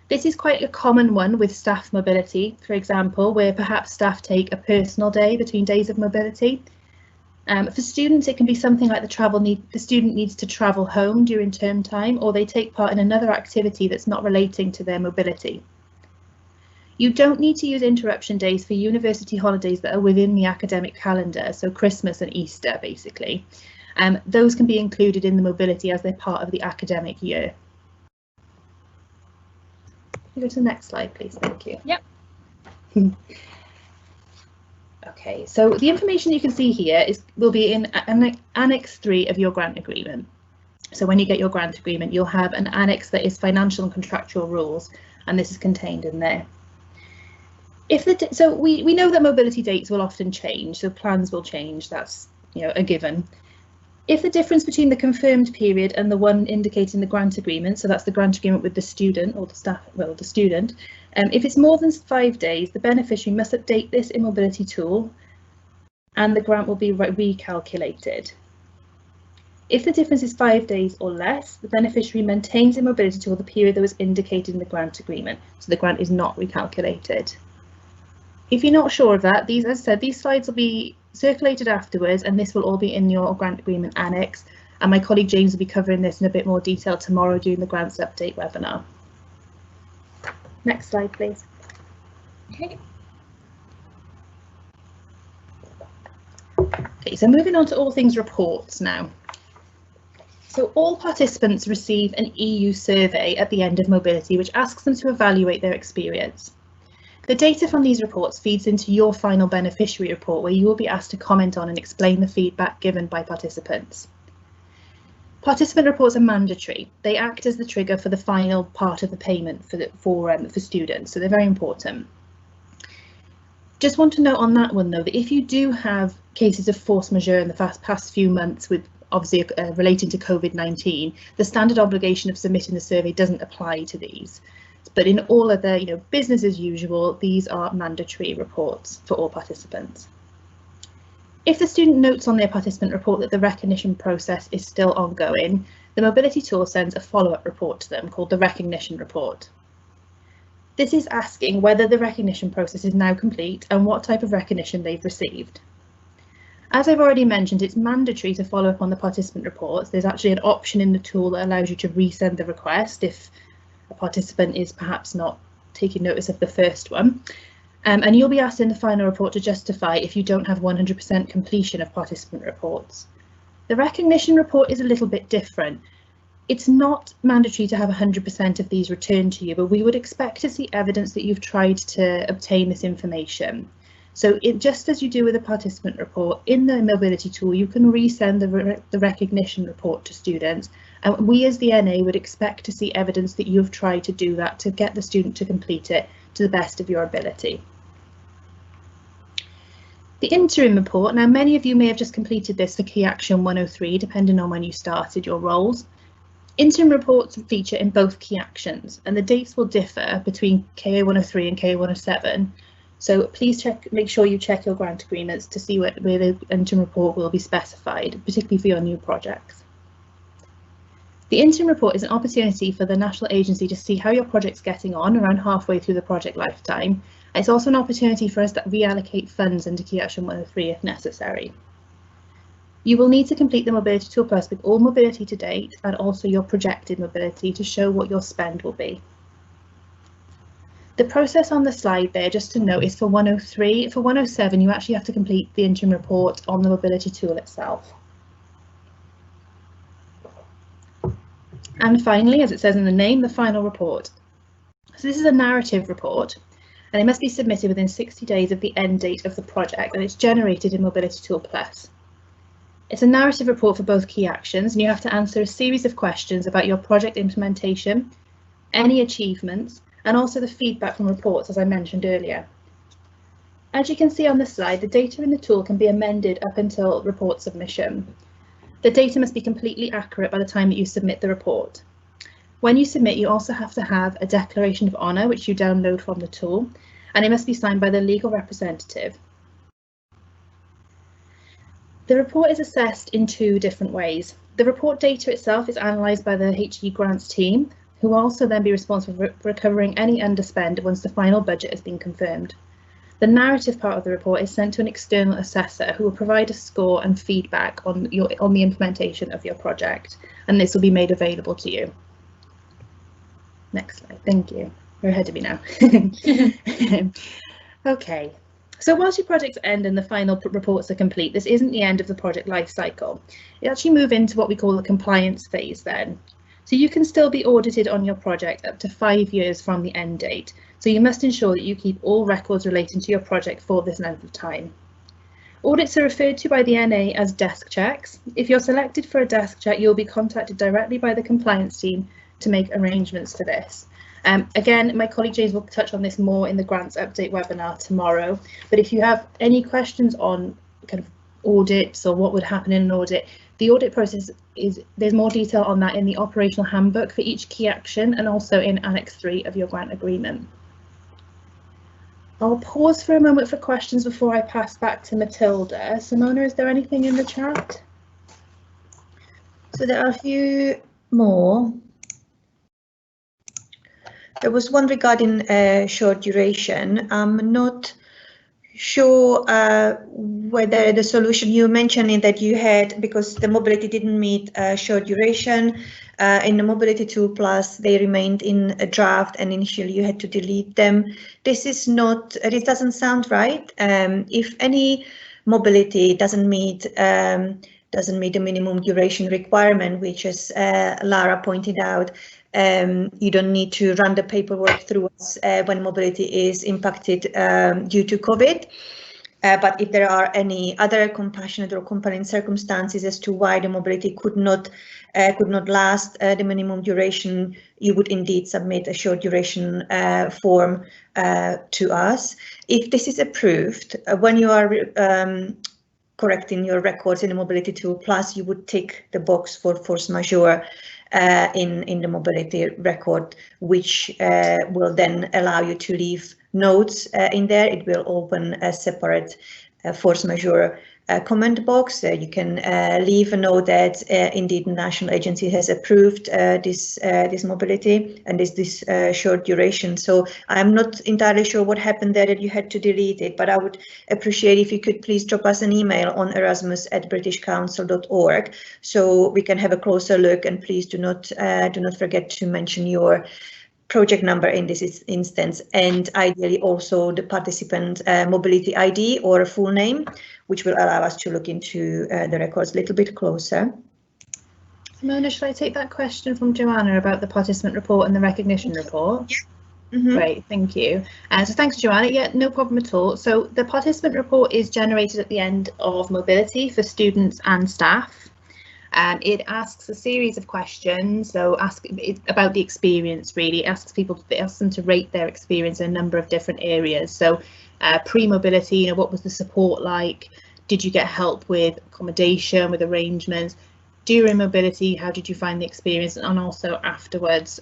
This is quite a common one with staff mobility, for example, where perhaps staff take a personal day between days of mobility. For students, it can be something like the student needs to travel home during term time, or they take part in another activity that's not relating to their mobility. You don't need to use interruption days for university holidays that are within the academic calendar, so Christmas and Easter basically. Those can be included in the mobility as they're part of the academic year. Can you go to the next slide, please? Thank you. Yep. Okay, so the information you can see here will be in Annex 3 of your grant agreement. So when you get your grant agreement, you'll have an annex that is financial and contractual rules, and this is contained in there. So we know that mobility dates will often change, so plans will change, that's a given. If the difference between the confirmed period and the one indicating the grant agreement, so that's the grant agreement with the student or the staff, well, the student, if it's more than 5 days, the beneficiary must update this immobility tool and the grant will be recalculated. If the difference is 5 days or less, the beneficiary maintains immobility tool the period that was indicated in the grant agreement, so the grant is not recalculated. If you're not sure of that, as I said, these slides will be circulated afterwards, and this will all be in your grant agreement annex, and my colleague James will be covering this in a bit more detail tomorrow during the grants update webinar. Next slide, please. Okay. Okay, so moving on to all things reports now. So all participants receive an EU survey at the end of mobility, which asks them to evaluate their experience. The data from these reports feeds into your final beneficiary report, where you will be asked to comment on and explain the feedback given by participants. Participant reports are mandatory. They act as the trigger for the final part of the payment for students, so they're very important. Just want to note on that one though, that if you do have cases of force majeure in the past few months, with obviously relating to COVID-19, the standard obligation of submitting the survey doesn't apply to these. But in all other, business as usual, these are mandatory reports for all participants. If the student notes on their participant report that the recognition process is still ongoing, the mobility tool sends a follow-up report to them called the recognition report. This is asking whether the recognition process is now complete and what type of recognition they've received. As I've already mentioned, it's mandatory to follow up on the participant reports. There's actually an option in the tool that allows you to resend the request if a participant is perhaps not taking notice of the first one. And you'll be asked in the final report to justify if you don't have 100% completion of participant reports. The recognition report is a little bit different. It's not mandatory to have 100% of these returned to you, but we would expect to see evidence that you've tried to obtain this information. So just as you do with a participant report, in the mobility tool, you can resend the recognition report to students. And we as the NA would expect to see evidence that you've tried to do that to get the student to complete it to the best of your ability. The interim report, now many of you may have just completed this for Key Action 103, depending on when you started your roles. Interim reports feature in both Key Actions, and the dates will differ between KA 103 and KA 107. So please make sure you check your grant agreements to see where the interim report will be specified, particularly for your new projects. The interim report is an opportunity for the national agency to see how your project's getting on around halfway through the project lifetime. It's also an opportunity for us to reallocate funds into Key Action 103 if necessary. You will need to complete the Mobility Tool Plus with all mobility to date and also your projected mobility to show what your spend will be. The process on the slide there, just to note, is for 103. For 107, you actually have to complete the interim report on the mobility tool itself. And finally, as it says in the name, the final report. So this is a narrative report, and it must be submitted within 60 days of the end date of the project, and it's generated in Mobility Tool Plus. It's a narrative report for both Key Actions, and you have to answer a series of questions about your project implementation, any achievements, and also the feedback from reports, as I mentioned earlier. As you can see on the slide, the data in the tool can be amended up until report submission. The data must be completely accurate by the time that you submit the report. When you submit, you also have to have a declaration of honour, which you download from the tool, and it must be signed by the legal representative. The report is assessed in two different ways. The report data itself is analysed by the HE grants team, who will also then be responsible for recovering any underspend once the final budget has been confirmed. The narrative part of the report is sent to an external assessor who will provide a score and feedback on the implementation of your project, and this will be made available to you. Next slide, thank you. You're ahead of me now. Okay, so whilst your projects end and the final reports are complete, this isn't the end of the project life cycle. You actually move into what we call the compliance phase then. So you can still be audited on your project up to 5 years from the end date. So you must ensure that you keep all records relating to your project for this length of time. Audits are referred to by the NA as desk checks. If you're selected for a desk check, you'll be contacted directly by the compliance team to make arrangements for this. Again, my colleague James will touch on this more in the grants update webinar tomorrow. But if you have any questions on kind of audits or what would happen in an audit, the audit process there's more detail on that in the operational handbook for each key action and also in Annex 3 of your grant agreement. I'll pause for a moment for questions before I pass back to Matilda. Simona, is there anything in the chat? So there are a few more. There was one regarding short duration. I'm not sure whether the solution you mentioned that you had, because the mobility didn't meet short duration, in the Mobility Tool Plus they remained in a draft and initially you had to delete them. This is not, this doesn't sound right. If any mobility doesn't meet the minimum duration requirement, which as Lara pointed out, you don't need to run the paperwork through us when mobility is impacted due to COVID. But if there are any other compassionate or compelling circumstances as to why the mobility could not last the minimum duration, you would indeed submit a short duration form to us. If this is approved, when you are correcting your records in the Mobility Tool Plus, you would tick the box for force majeure in the mobility record, which will then allow you to leave notes in there. It will open a separate force majeure comment box. You can leave a note that indeed the national agency has approved this mobility and this short duration. So I'm not entirely sure what happened there that you had to delete it, but I would appreciate if you could please drop us an email on erasmus@britishcouncil.org so we can have a closer look, and please do not forget to mention your project number in this instance, and ideally also the participant mobility ID or a full name, which will allow us to look into the records a little bit closer. Mona, should I take that question from Joanna about the participant report and the recognition report? Yeah. Mm-hmm. Great, thank you. So thanks, Joanna. Yeah, no problem at all. So the participant report is generated at the end of mobility for students and staff. It asks a series of questions, so about the experience really. It asks them to rate their experience in a number of different areas. So pre-mobility, what was the support like? Did you get help with accommodation, with arrangements? During mobility, how did you find the experience? And also afterwards.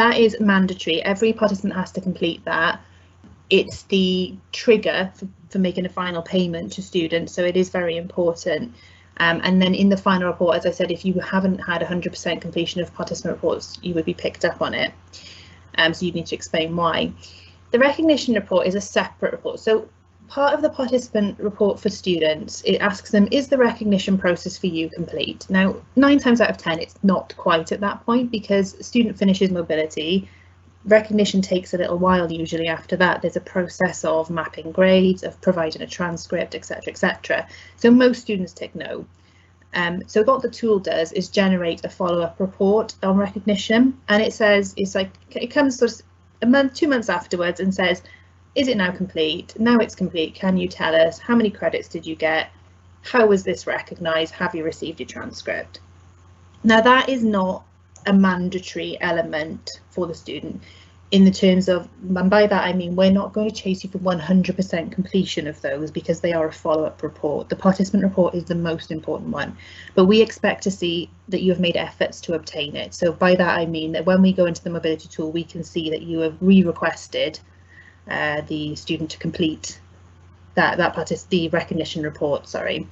That is mandatory. Every participant has to complete that. It's the trigger for making a final payment to students, so it is very important. And then in the final report, as I said, if you haven't had 100% completion of participant reports, you would be picked up on it. So you need to explain why. The recognition report is a separate report. So part of the participant report for students, it asks them, is the recognition process for you complete? Now, 9 times out of 10, it's not quite at that point, because a student finishes mobility. Recognition takes a little while usually after that. There's a process of mapping grades, of providing a transcript, etc., etc. So most students tick no. So what the tool does is generate a follow-up report on recognition, and it says, it comes sort of a month, 2 months afterwards and says, is it now complete? Now it's complete. Can you tell us how many credits did you get? How was this recognised? Have you received your transcript? Now that is not a mandatory element for the student in the terms of, and by that I mean we're not going to chase you for 100% completion of those, because they are a follow-up report. The participant report is the most important one, but we expect to see that you have made efforts to obtain it. So by that I mean that when we go into the mobility tool, we can see that you have re-requested the student to complete the recognition report, sorry.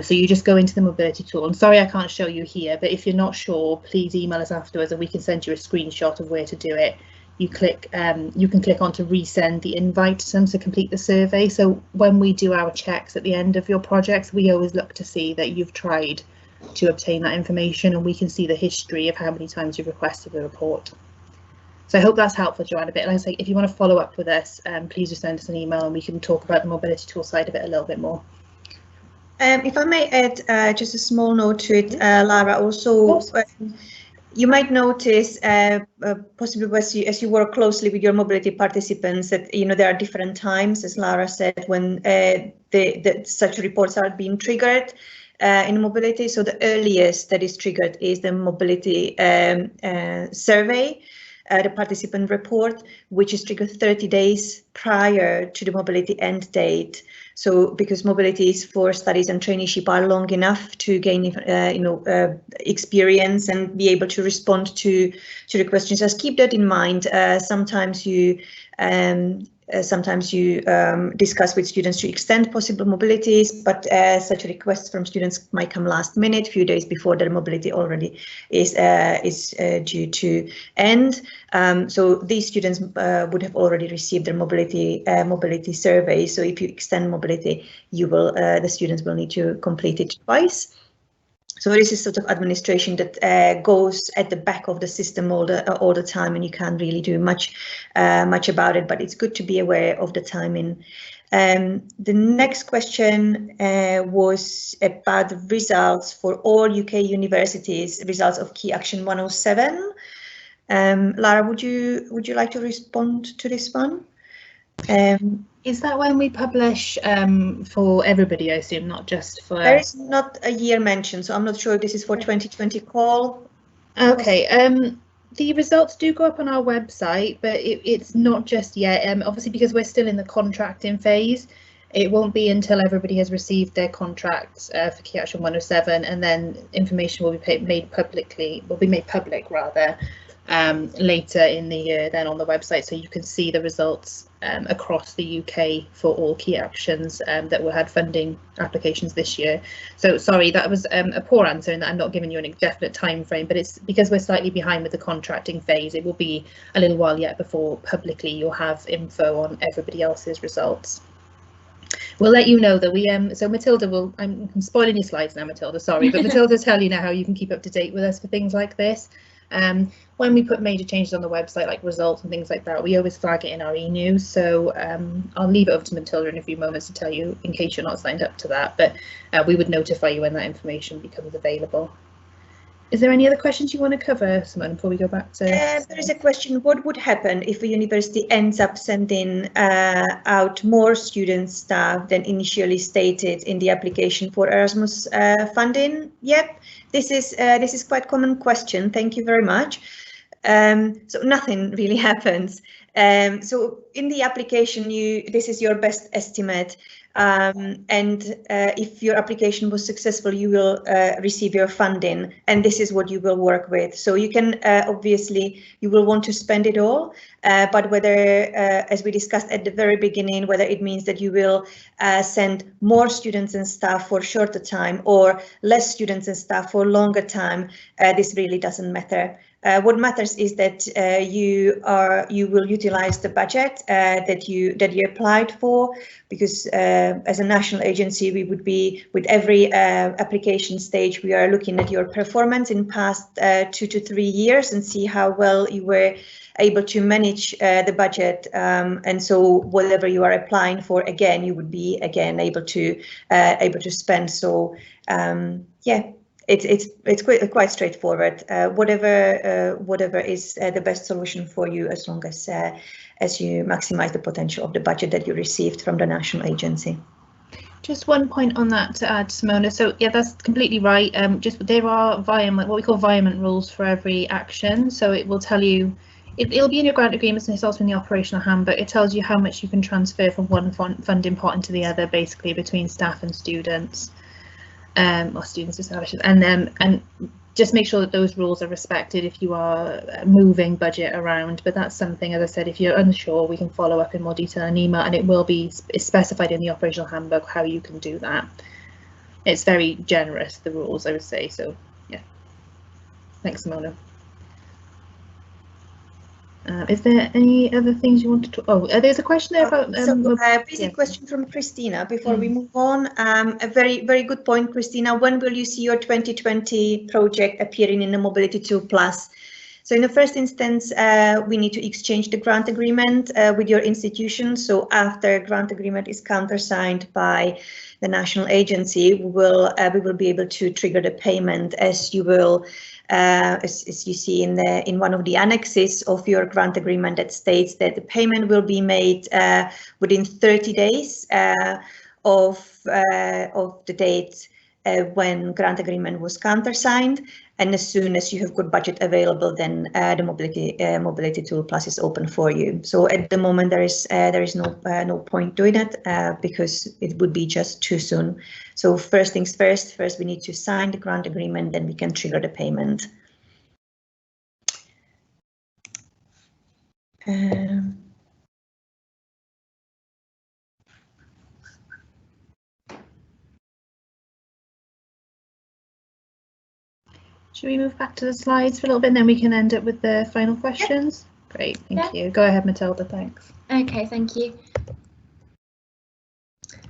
So you just go into the mobility tool, and sorry I can't show you here, but if you're not sure, please email us afterwards and we can send you a screenshot of where to do it. You can click on to resend the invite to them to complete the survey. So when we do our checks at the end of your projects, we always look to see that you've tried to obtain that information, and we can see the history of how many times you've requested the report. So I hope that's helpful, Joanna, a bit. Like I say, if you want to follow up with us, please just send us an email and we can talk about the mobility tool side of it a little bit more. If I may add just a small note to it, Lara, also you might notice possibly as you work closely with your mobility participants that there are different times, as Lara said, when such reports are being triggered in mobility. So the earliest that is triggered is the mobility survey, the participant report, which is triggered 30 days prior to the mobility end date. So because mobilities for studies and traineeship are long enough to gain experience and be able to respond to the questions, just keep that in mind. Sometimes you discuss with students to extend possible mobilities, but such requests from students might come last minute, few days before their mobility already is due to end. So these students would have already received their mobility survey. So if you extend mobility, the students will need to complete it twice. So this is sort of administration that goes at the back of the system all the time, and you can't really do much about it. But it's good to be aware of the timing. The next question was about the results for all UK universities, results of Key Action 107. Lara, would you like to respond to this one? Is that when we publish for everybody, I assume, not just for... There is not a year mentioned, so I'm not sure if this is for 2020 call. Okay, the results do go up on our website, but it's not just yet. Obviously, because we're still in the contracting phase, it won't be until everybody has received their contracts for Key Action 107, and then information will be made public rather, later in the year then on the website, so you can see the results across the UK for all key actions that had funding applications this year. So sorry, that was a poor answer in that I'm not giving you an indefinite time frame, but it's because we're slightly behind with the contracting phase. It will be a little while yet before publicly you'll have info on everybody else's results. We'll let you know that we so Matilda will, I'm spoiling your slides now, Matilda, sorry, but Matilda will tell you now how you can keep up to date with us for things like this. When we put major changes on the website, like results and things like that, we always flag it in our e-news. So I'll leave it over to Matilda in a few moments to tell you in case you're not signed up to that, but we would notify you when that information becomes available. Is there any other questions you want to cover, Simone, before we go back to? There is a question: what would happen if a university ends up sending out more student staff than initially stated in the application for Erasmus funding? Yep, this is quite a common question. Thank you very much. So nothing really happens. So in the application, this is your best estimate. And if your application was successful, you will receive your funding, and this is what you will work with. So you can obviously you will want to spend it all, but whether, as we discussed at the very beginning, whether it means that you will send more students and staff for shorter time or less students and staff for longer time, this really doesn't matter. What matters is that you will utilize the budget that you applied for, because as a national agency, we would be, with every application stage, we are looking at your performance in past 2 to 3 years and see how well you were able to manage the budget, and so whatever you are applying for, again, you would be able to spend. So yeah. It's quite straightforward. Whatever is the best solution for you, as long as you maximize the potential of the budget that you received from the national agency. Just one point on that to add, Simona. So yeah, that's completely right. Just there are what we call environment rules for every action. So it will tell you, it'll be in your grant agreements, and it's also in the operational handbook. It tells you how much you can transfer from one funding pot into the other, basically between staff and students. Or students establishments, and just make sure that those rules are respected if you are moving budget around. But that's something, as I said, if you're unsure, we can follow up in more detail in email, and it will be specified in the operational handbook how you can do that. It's very generous, the rules, I would say. So yeah, thanks, Simona. Is there any other things you wanted to? Oh, there's a question there about. Basic question from Christina before we move on. A very good point, Christina. When will you see your 2020 project appearing in the Mobility Tool Plus? So in the first instance, we need to exchange the grant agreement with your institution. So after grant agreement is countersigned by the national agency, we will be able to trigger the payment, as you will. As you see in one of the annexes of your grant agreement, that states that the payment will be made within 30 days of the date when grant agreement was countersigned, and as soon as you have good budget available, then the Mobility Tool Plus is open for you. So at the moment there is no point doing it because it would be just too soon. So first things first we need to sign the grant agreement, then we can trigger the payment. Should we move back to the slides for a little bit, and then we can end up with the final questions? Yep. Great, thank you. Go ahead, Matilda, thanks. Okay, thank you.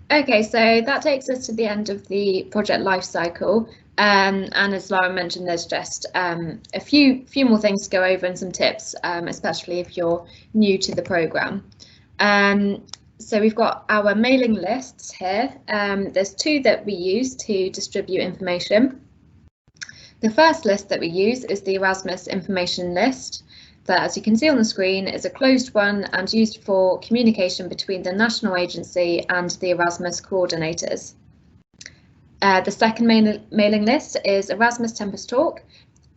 Okay, so that takes us to the end of the project life cycle. And as Laura mentioned, there's just a few more things to go over and some tips, especially if you're new to the programme. So we've got our mailing lists here. There's 2 that we use to distribute information. The first list that we use is the Erasmus information list, that, as you can see on the screen, is a closed one and used for communication between the national agency and the Erasmus coordinators. The second mailing list is Erasmus Tempus Talk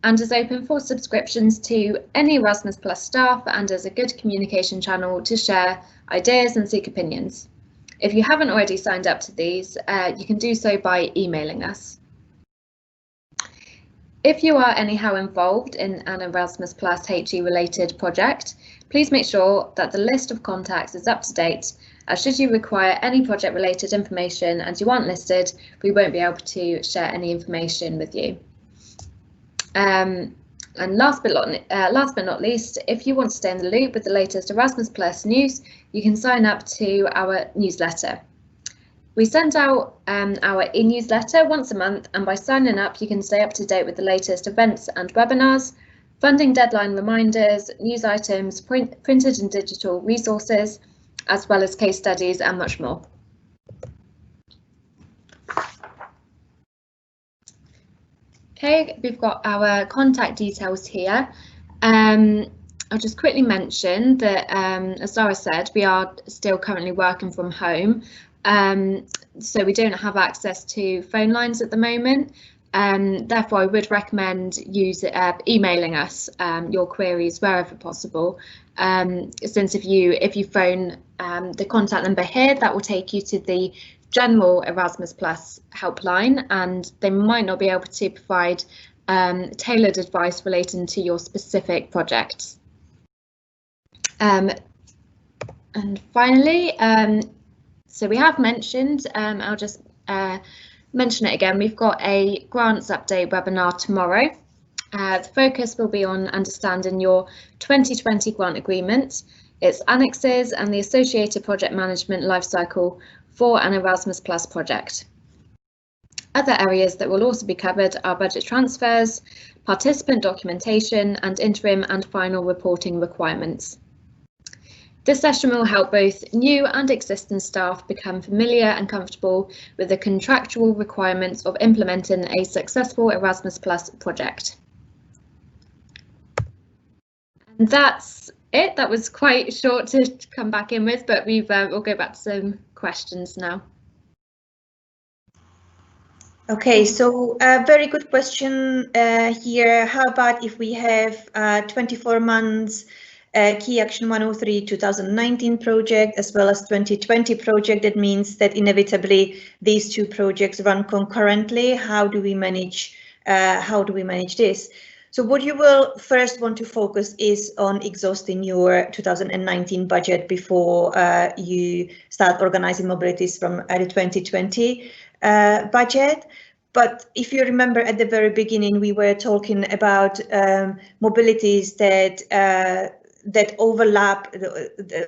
and is open for subscriptions to any Erasmus Plus staff and is a good communication channel to share ideas and seek opinions. If you haven't already signed up to these, you can do so by emailing us. If you are anyhow involved in an Erasmus Plus HE related project, please make sure that the list of contacts is up to date, as should you require any project related information and you aren't listed, we won't be able to share any information with you. And last but not least, if you want to stay in the loop with the latest Erasmus Plus news, you can sign up to our newsletter. We send out our e-newsletter once a month, and by signing up you can stay up to date with the latest events and webinars, funding deadline reminders, news items, printed and digital resources, as well as case studies and much more. Okay, we've got our contact details here. I'll just quickly mention that, as Zara said, we are still currently working from home, so we don't have access to phone lines at the moment. Therefore, I would recommend emailing us your queries wherever possible. Since if you phone the contact number here, that will take you to the general Erasmus Plus helpline, and they might not be able to provide tailored advice relating to your specific projects. And finally, so we have mentioned, I'll just mention it again, we've got a grants update webinar tomorrow. The focus will be on understanding your 2020 grant agreement, its annexes and the associated project management lifecycle for an Erasmus Plus project. Other areas that will also be covered are budget transfers, participant documentation, and interim and final reporting requirements. This session will help both new and existing staff become familiar and comfortable with the contractual requirements of implementing a successful Erasmus Plus project. And that's it. That was quite short to come back in with, but we'll go back to some questions now. Okay, so a very good question here. How about if we have 24 months Key Action 103 2019 project as well as 2020 project? That means that inevitably these two projects run concurrently. How do we manage this? So what you will first want to focus is on exhausting your 2019 budget before you start organizing mobilities from the 2020 budget. But if you remember at the very beginning, we were talking about mobilities that overlap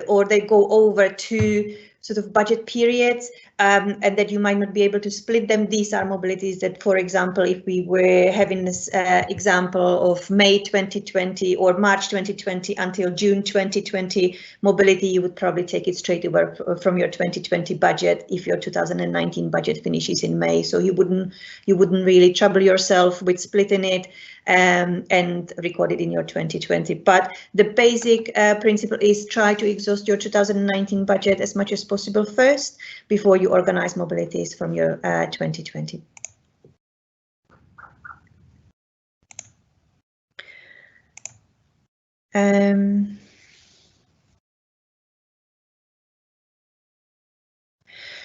or they go over two sort of budget periods, and that you might not be able to split them. These are mobilities that, for example, if we were having this example of May 2020 or March 2020 until June 2020 mobility, you would probably take it straight over from your 2020 budget if your 2019 budget finishes in May. So you wouldn't really trouble yourself with splitting it and record it in your 2020. But the basic principle is try to exhaust your 2019 budget as much as possible first before you organize mobilities from your 2020.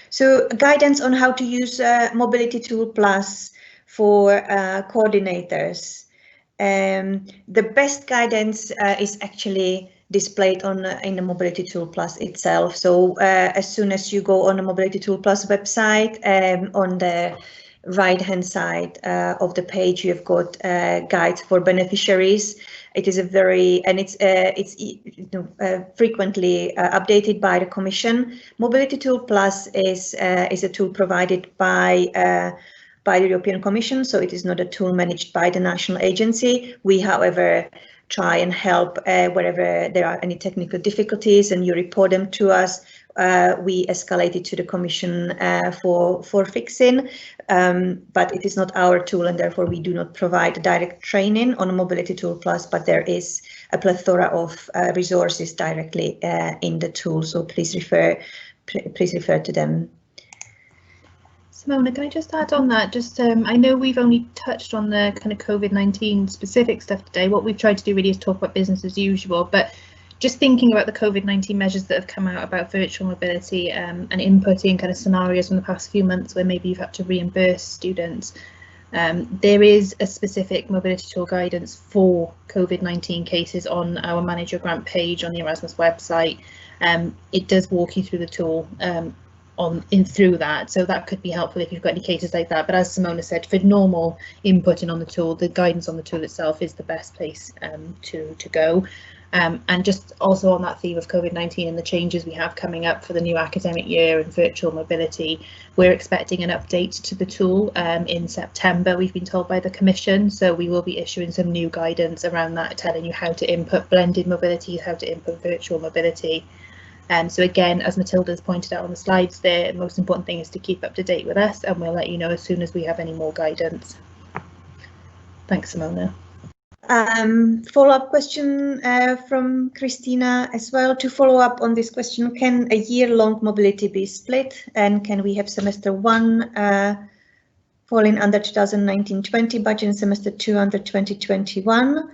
So guidance on how to use Mobility Tool Plus for coordinators. The best guidance is actually displayed in the Mobility Tool Plus itself. So as soon as you go on the Mobility Tool Plus website, on the right-hand side of the page, you've got guides for beneficiaries. It is frequently updated by the Commission. Mobility Tool Plus is a tool provided by the European Commission, so it is not a tool managed by the national agency. We, however, try and help wherever there are any technical difficulties and you report them to us. We escalate it to the Commission for fixing, but it is not our tool and therefore we do not provide direct training on Mobility Tool Plus, but there is a plethora of resources directly in the tool, so please refer to them. Simona, can I just add on that? Just I know we've only touched on the kind of COVID-19 specific stuff today. What we've tried to do really is talk about business as usual, but just thinking about the COVID-19 measures that have come out about virtual mobility and inputting kind of scenarios from the past few months where maybe you've had to reimburse students. There is a specific mobility tool guidance for COVID-19 cases on our Manage Your Grant page on the Erasmus website. It does walk you through the tool through that, so that could be helpful if you've got any cases like that. But as Simona said, for normal inputting on the tool, the guidance on the tool itself is the best place to go. And just also on that theme of COVID-19 and the changes we have coming up for the new academic year and virtual mobility, we're expecting an update to the tool in September, we've been told by the Commission. So we will be issuing some new guidance around that, telling you how to input blended mobility, how to input virtual mobility. So again, as Matilda's pointed out on the slides there, the most important thing is to keep up to date with us, and we'll let you know as soon as we have any more guidance. Thanks, Simona. Follow-up question from Christina as well. To follow up on this question, can a year-long mobility be split, and can we have semester 1 falling under 2019-20 budget and semester 2 under 2021?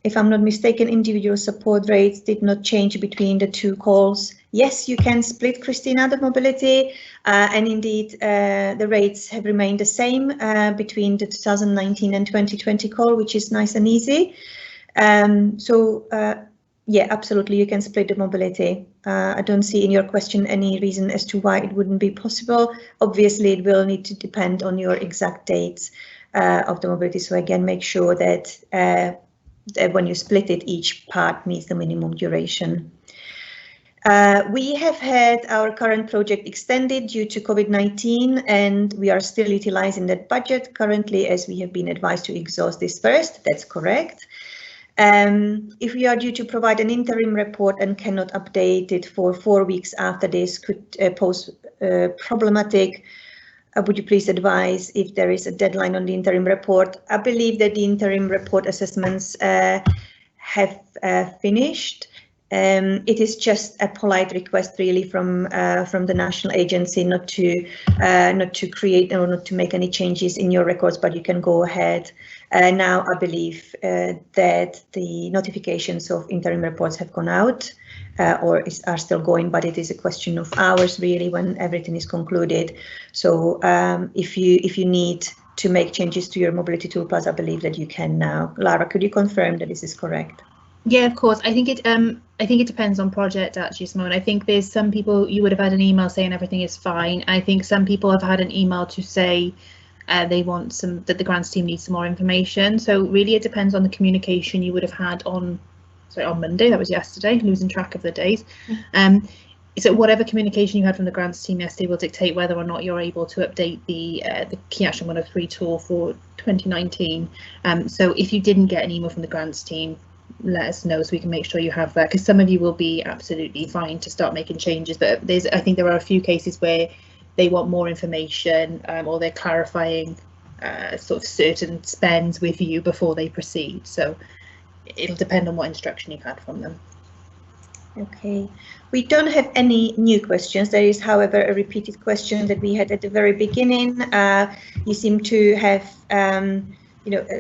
If I'm not mistaken, individual support rates did not change between the two calls. Yes, you can split, Christina, the mobility, and indeed the rates have remained the same between the 2019 and 2020 call, which is nice and easy. Yeah, absolutely, you can split the mobility. I don't see in your question any reason as to why it wouldn't be possible. Obviously, it will need to depend on your exact dates of the mobility. So again, make sure that when you split it, each part meets the minimum duration. We have had our current project extended due to COVID-19, and we are still utilizing that budget currently, as we have been advised to exhaust this first. That's correct. If we are due to provide an interim report and cannot update it for 4 weeks after this, could pose problematic. Would you please advise if there is a deadline on the interim report? I believe that the interim report assessments have finished. It is just a polite request, really, from the national agency not to create or not to make any changes in your records, but you can go ahead. Now, I believe that the notifications of interim reports have gone out. Or are still going, but it is a question of hours, really, when everything is concluded. So if you need to make changes to your Mobility Tool Plus, I believe that you can now. Lara, could you confirm that this is correct? Yeah, of course. I think it depends on project, actually, Simone. I think there's some people, you would have had an email saying everything is fine. I think some people have had an email to say they want that the grants team needs some more information. So really, it depends on the communication you would have had on Monday, that was yesterday, losing track of the days. So whatever communication you had from the grants team yesterday will dictate whether or not you're able to update the Key Action 103 tool for 2019. So if you didn't get an email from the grants team, let us know so we can make sure you have that, because some of you will be absolutely fine to start making changes, but I think there are a few cases where they want more information or they're clarifying sort of certain spends with you before they proceed. So it'll depend on what instruction you've had from them. Okay, we don't have any new questions. There is, however, a repeated question that we had at the very beginning. You seem to have,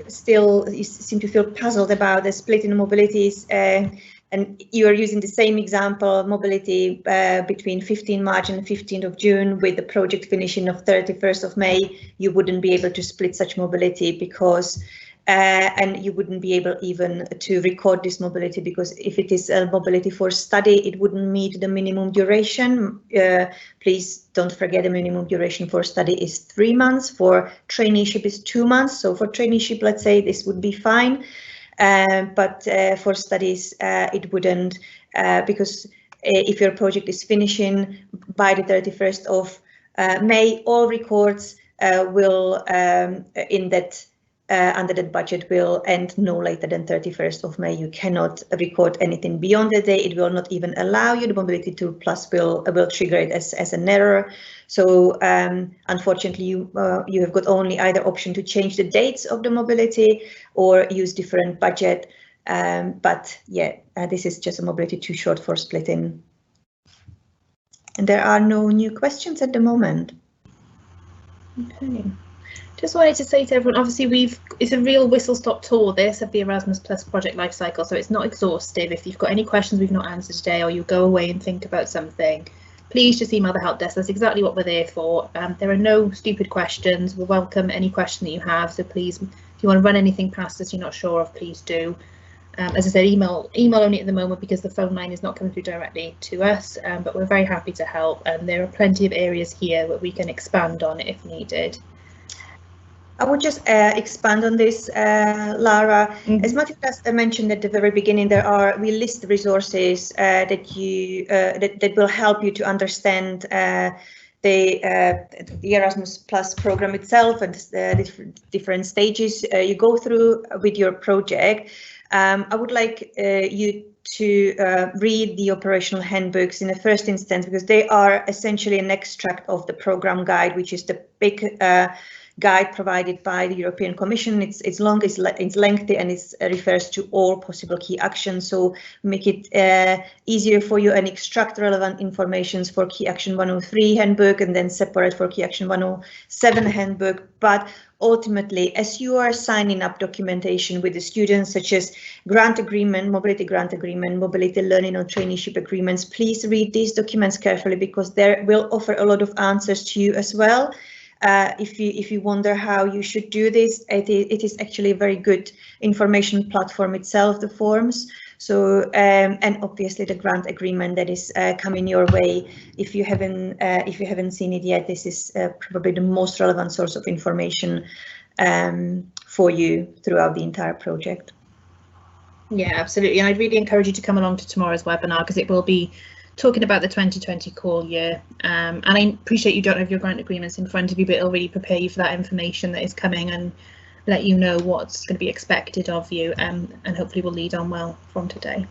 still you seem to feel puzzled about the split in mobilities, and you are using the same example, mobility between 15 March and 15th of June, with the project finishing of 31st of May. You wouldn't be able to split such mobility because and you wouldn't be able even to record this mobility, because if it is a mobility for study, it wouldn't meet the minimum duration. Please don't forget the minimum duration for study is 3 months, for traineeship is 2 months. So for traineeship, let's say this would be fine, but for studies it wouldn't, because if your project is finishing by the 31st of May, all records will in that under that budget will end no later than 31st of May. You cannot record anything beyond the day. It will not even allow you. The Mobility Tool Plus will trigger it as an error. So unfortunately, you have got only either option to change the dates of the mobility or use different budget. But yeah, this is just a mobility too short for splitting. And there are no new questions at the moment. Okay. Just wanted to say to everyone, obviously it's a real whistle-stop tour, this, of the Erasmus Plus project lifecycle, so it's not exhaustive. If you've got any questions we've not answered today, or you go away and think about something, please just email the help desk. That's exactly what we're there for. There are no stupid questions. We'll welcome any question that you have, so please, if you want to run anything past us you're not sure of, please do. As I said, email only at the moment, because the phone line is not coming through directly to us, but we're very happy to help, and there are plenty of areas here that we can expand on if needed. I would just expand on this, Lara. As Matthew mentioned at the very beginning, we list resources that will help you to understand the Erasmus Plus program itself and the different stages you go through with your project. I would like you to read the operational handbooks in the first instance, because they are essentially an extract of the program guide, which is the big guide provided by the European Commission. It's long, it's lengthy, and it refers to all possible key actions. So make it easier for you and extract relevant information for Key Action 103 handbook, and then separate for Key Action 107 handbook. But ultimately, as you are signing up documentation with the students, such as grant agreement, mobility grant agreement, mobility learning or traineeship agreements, please read these documents carefully, because they will offer a lot of answers to you as well. If you wonder how you should do this, it is actually a very good information platform itself, the forms. So and obviously the grant agreement that is coming your way. If you haven't seen it yet, this is probably the most relevant source of information for you throughout the entire project. Yeah, absolutely. And I'd really encourage you to come along to tomorrow's webinar, because it will be talking about the 2020 call year. And I appreciate you don't have your grant agreements in front of you, but it'll really prepare you for that information that is coming and let you know what's going to be expected of you, and hopefully will lead on well from today.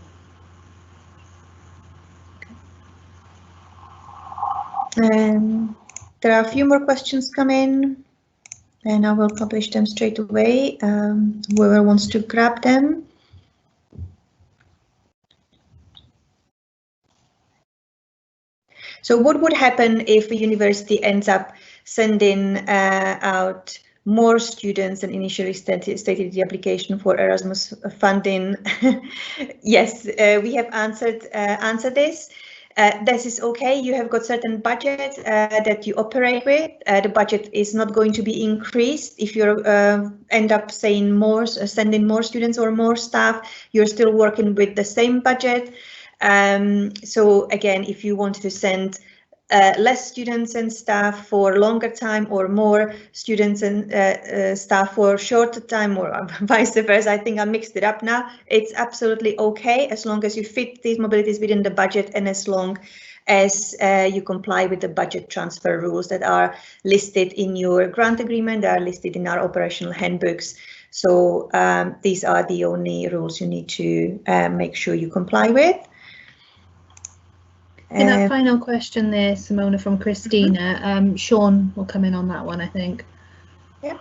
There are a few more questions coming, and I will publish them straight away. Whoever wants to grab them. So what would happen if a university ends up sending out more students than initially stated the application for Erasmus funding? Yes, we have answered this. This is okay. You have got certain budget that you operate with. The budget is not going to be increased if you end up saying more, sending more students or more staff. You're still working with the same budget. So again, if you want to send less students and staff for longer time, or more students and staff for shorter time, or vice versa, I think I mixed it up now. It's absolutely okay, as long as you fit these mobilities within the budget, and as long as you comply with the budget transfer rules that are listed in your grant agreement, that are listed in our operational handbooks. So these are the only rules you need to make sure you comply with. In that final question there, Simona, from Christina, Sean will come in on that one, I think. Yeah.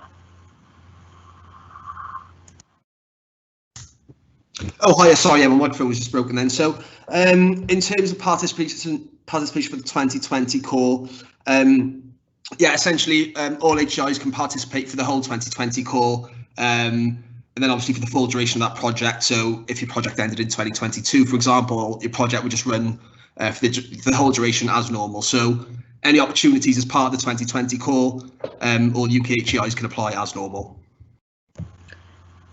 Oh, hi, sorry, yeah, my microphone was just broken then. So in terms of participation for the 2020 call, yeah, essentially all HIs can participate for the whole 2020 call, and then obviously for the full duration of that project. So if your project ended in 2022, for example, your project would just run for the whole duration as normal. So any opportunities as part of the 2020 call, all UK HEIs can apply as normal.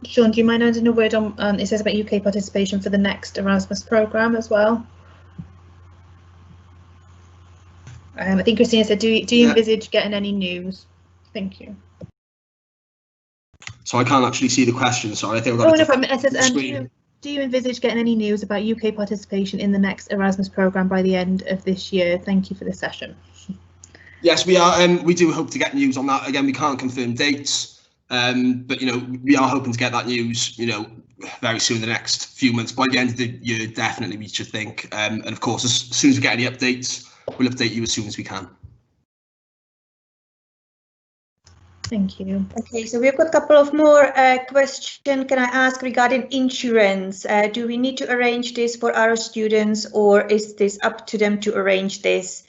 Sean, do you mind adding a word on, it says about UK participation for the next Erasmus programme as well? I think Christina said, do you envisage getting any news? Thank you. So I can't actually see the question, sorry. I think I've got no problem. It says, do you envisage getting any news about UK participation in the next Erasmus programme by the end of this year? Thank you for the session. Yes, we are. We do hope to get news on that. Again, we can't confirm dates, but we are hoping to get that news, very soon, the next few months. By the end of the year, definitely, we should think. And of course, as soon as we get any updates, we'll update you as soon as we can. Thank you. Okay, so we've got a couple of more questions. Can I ask regarding insurance? Do we need to arrange this for our students, or is this up to them to arrange this?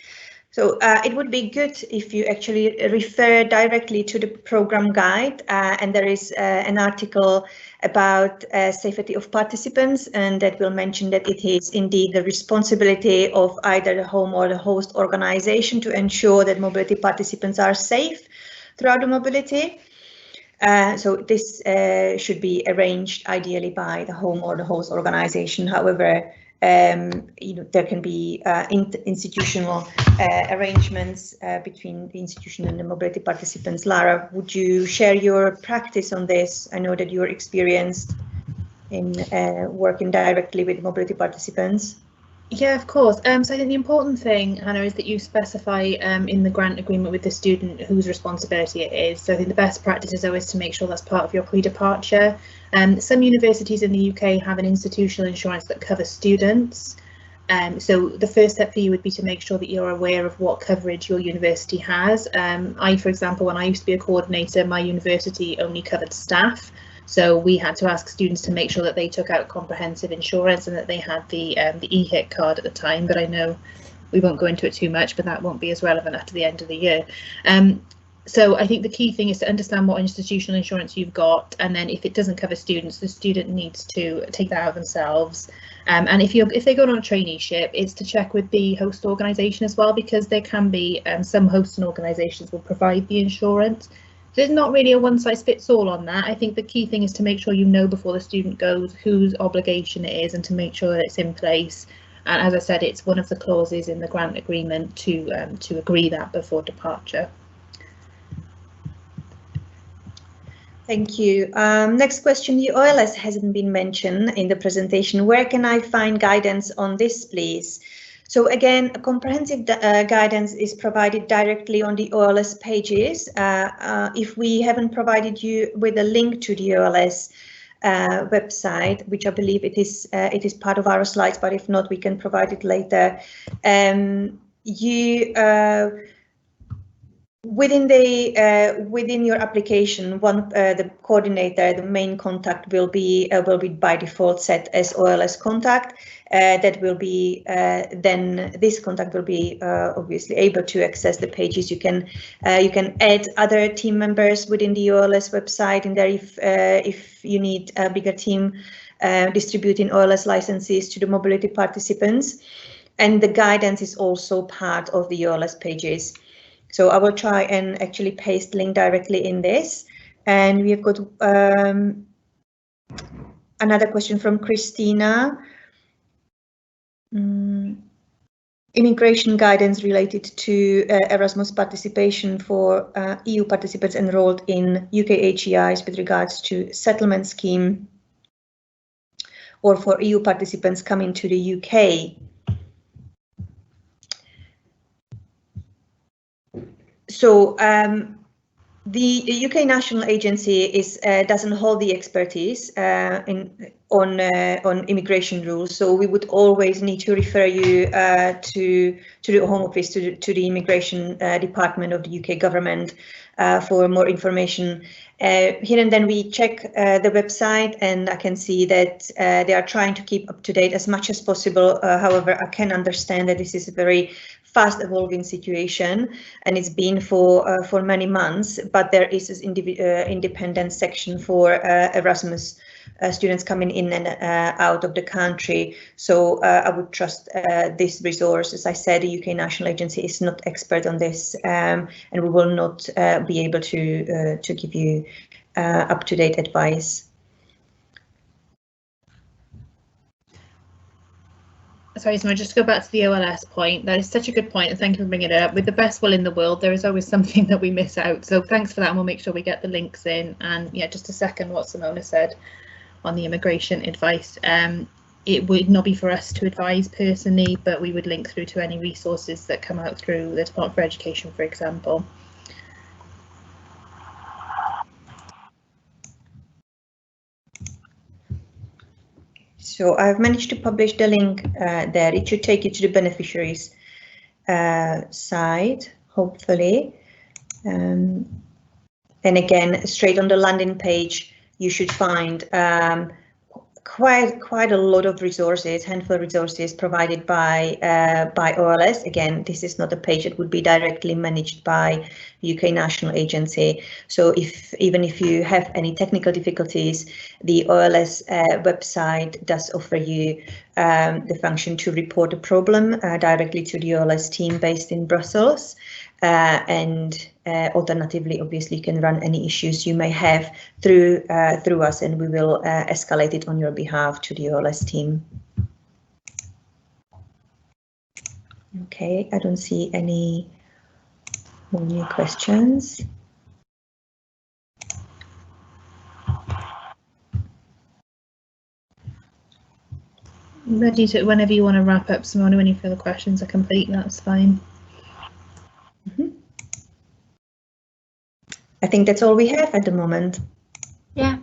So it would be good if you actually refer directly to the program guide, and there is an article about safety of participants, and that will mention that it is indeed the responsibility of either the home or the host organization to ensure that mobility participants are safe throughout the mobility. So this should be arranged ideally by the home or the host organization. However, there can be institutional arrangements between the institution and the mobility participants. Lara, would you share your practice on this? I know that you're experienced in working directly with mobility participants. Yeah, of course. So I think the important thing, Hannah, is that you specify in the grant agreement with the student whose responsibility it is. So I think the best practice is always to make sure that's part of your pre-departure. Some universities in the UK have an institutional insurance that covers students. So the first step for you would be to make sure that you're aware of what coverage your university has. For example, when I used to be a coordinator, my university only covered staff. So we had to ask students to make sure that they took out comprehensive insurance and that they had the EHIT card at the time. But I know we won't go into it too much, but that won't be as relevant after the end of the year. So I think the key thing is to understand what institutional insurance you've got, and then if it doesn't cover students, the student needs to take that out themselves. And if they go on a traineeship, it's to check with the host organisation as well, because there can be some hosts and organisations will provide the insurance. There's not really a one-size-fits-all on that. I think the key thing is to make sure you know before the student goes whose obligation it is and to make sure that it's in place. And as I said, it's one of the clauses in the grant agreement to agree that before departure. Thank you. Next question, the OLS hasn't been mentioned in the presentation. Where can I find guidance on this, please? So again, a comprehensive guidance is provided directly on the OLS pages. If we haven't provided you with a link to the OLS website, which I believe it is part of our slides, but if not, we can provide it later. Within your application, the coordinator, the main contact will be by default set as OLS contact. That will be then this contact will be obviously able to access the pages. You can add other team members within the OLS website, and there if you need a bigger team distributing OLS licenses to the mobility participants, and the guidance is also part of the OLS pages. So I will try and actually paste link directly in this. And we have got another question from Christina. Immigration guidance related to Erasmus participation for EU participants enrolled in UK HEIs with regards to settlement scheme or for EU participants coming to the UK. So the UK National Agency doesn't hold the expertise on immigration rules, so we would always need to refer you to the Home Office, to the Immigration Department of the UK government for more information. Here and then we check the website, and I can see that they are trying to keep up to date as much as possible. However, I can understand that this is a very fast evolving situation, and it's been for many months, but there is this independent section for Erasmus students coming in and out of the country. So I would trust this resource. As I said, the UK National Agency is not expert on this, and we will not be able to give you up-to-date advice. Sorry, so just to go back to the OLS point, that is such a good point, and thank you for bringing it up. With the best will in the world, there is always something that we miss out. So thanks for that, and we'll make sure we get the links in. And yeah, just to second what Simona said on the immigration advice, it would not be for us to advise personally, but we would link through to any resources that come out through the Department for Education, for example. So I've managed to publish the link there. It should take you to the beneficiaries side, hopefully. And again, straight on the landing page, you should find quite a lot of resources, handful of resources provided by OLS. Again, this is not a page that would be directly managed by UK National Agency. So even if you have any technical difficulties, the OLS website does offer you the function to report a problem directly to the OLS team based in Brussels. And alternatively, obviously, you can run any issues you may have through us, and we will escalate it on your behalf to the OLS team. Okay, I don't see any more new questions. Ready to, whenever you want to wrap up, Simona, when you feel the questions are complete, that's fine. I think that's all we have at the moment. Yeah.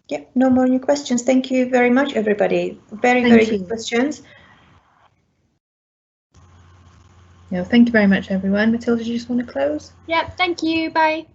Yep, no more new questions. Thank you very much, everybody. Very good questions. No, thank you very much, everyone. Matilda, do you just want to close? Yeah, thank you. Bye.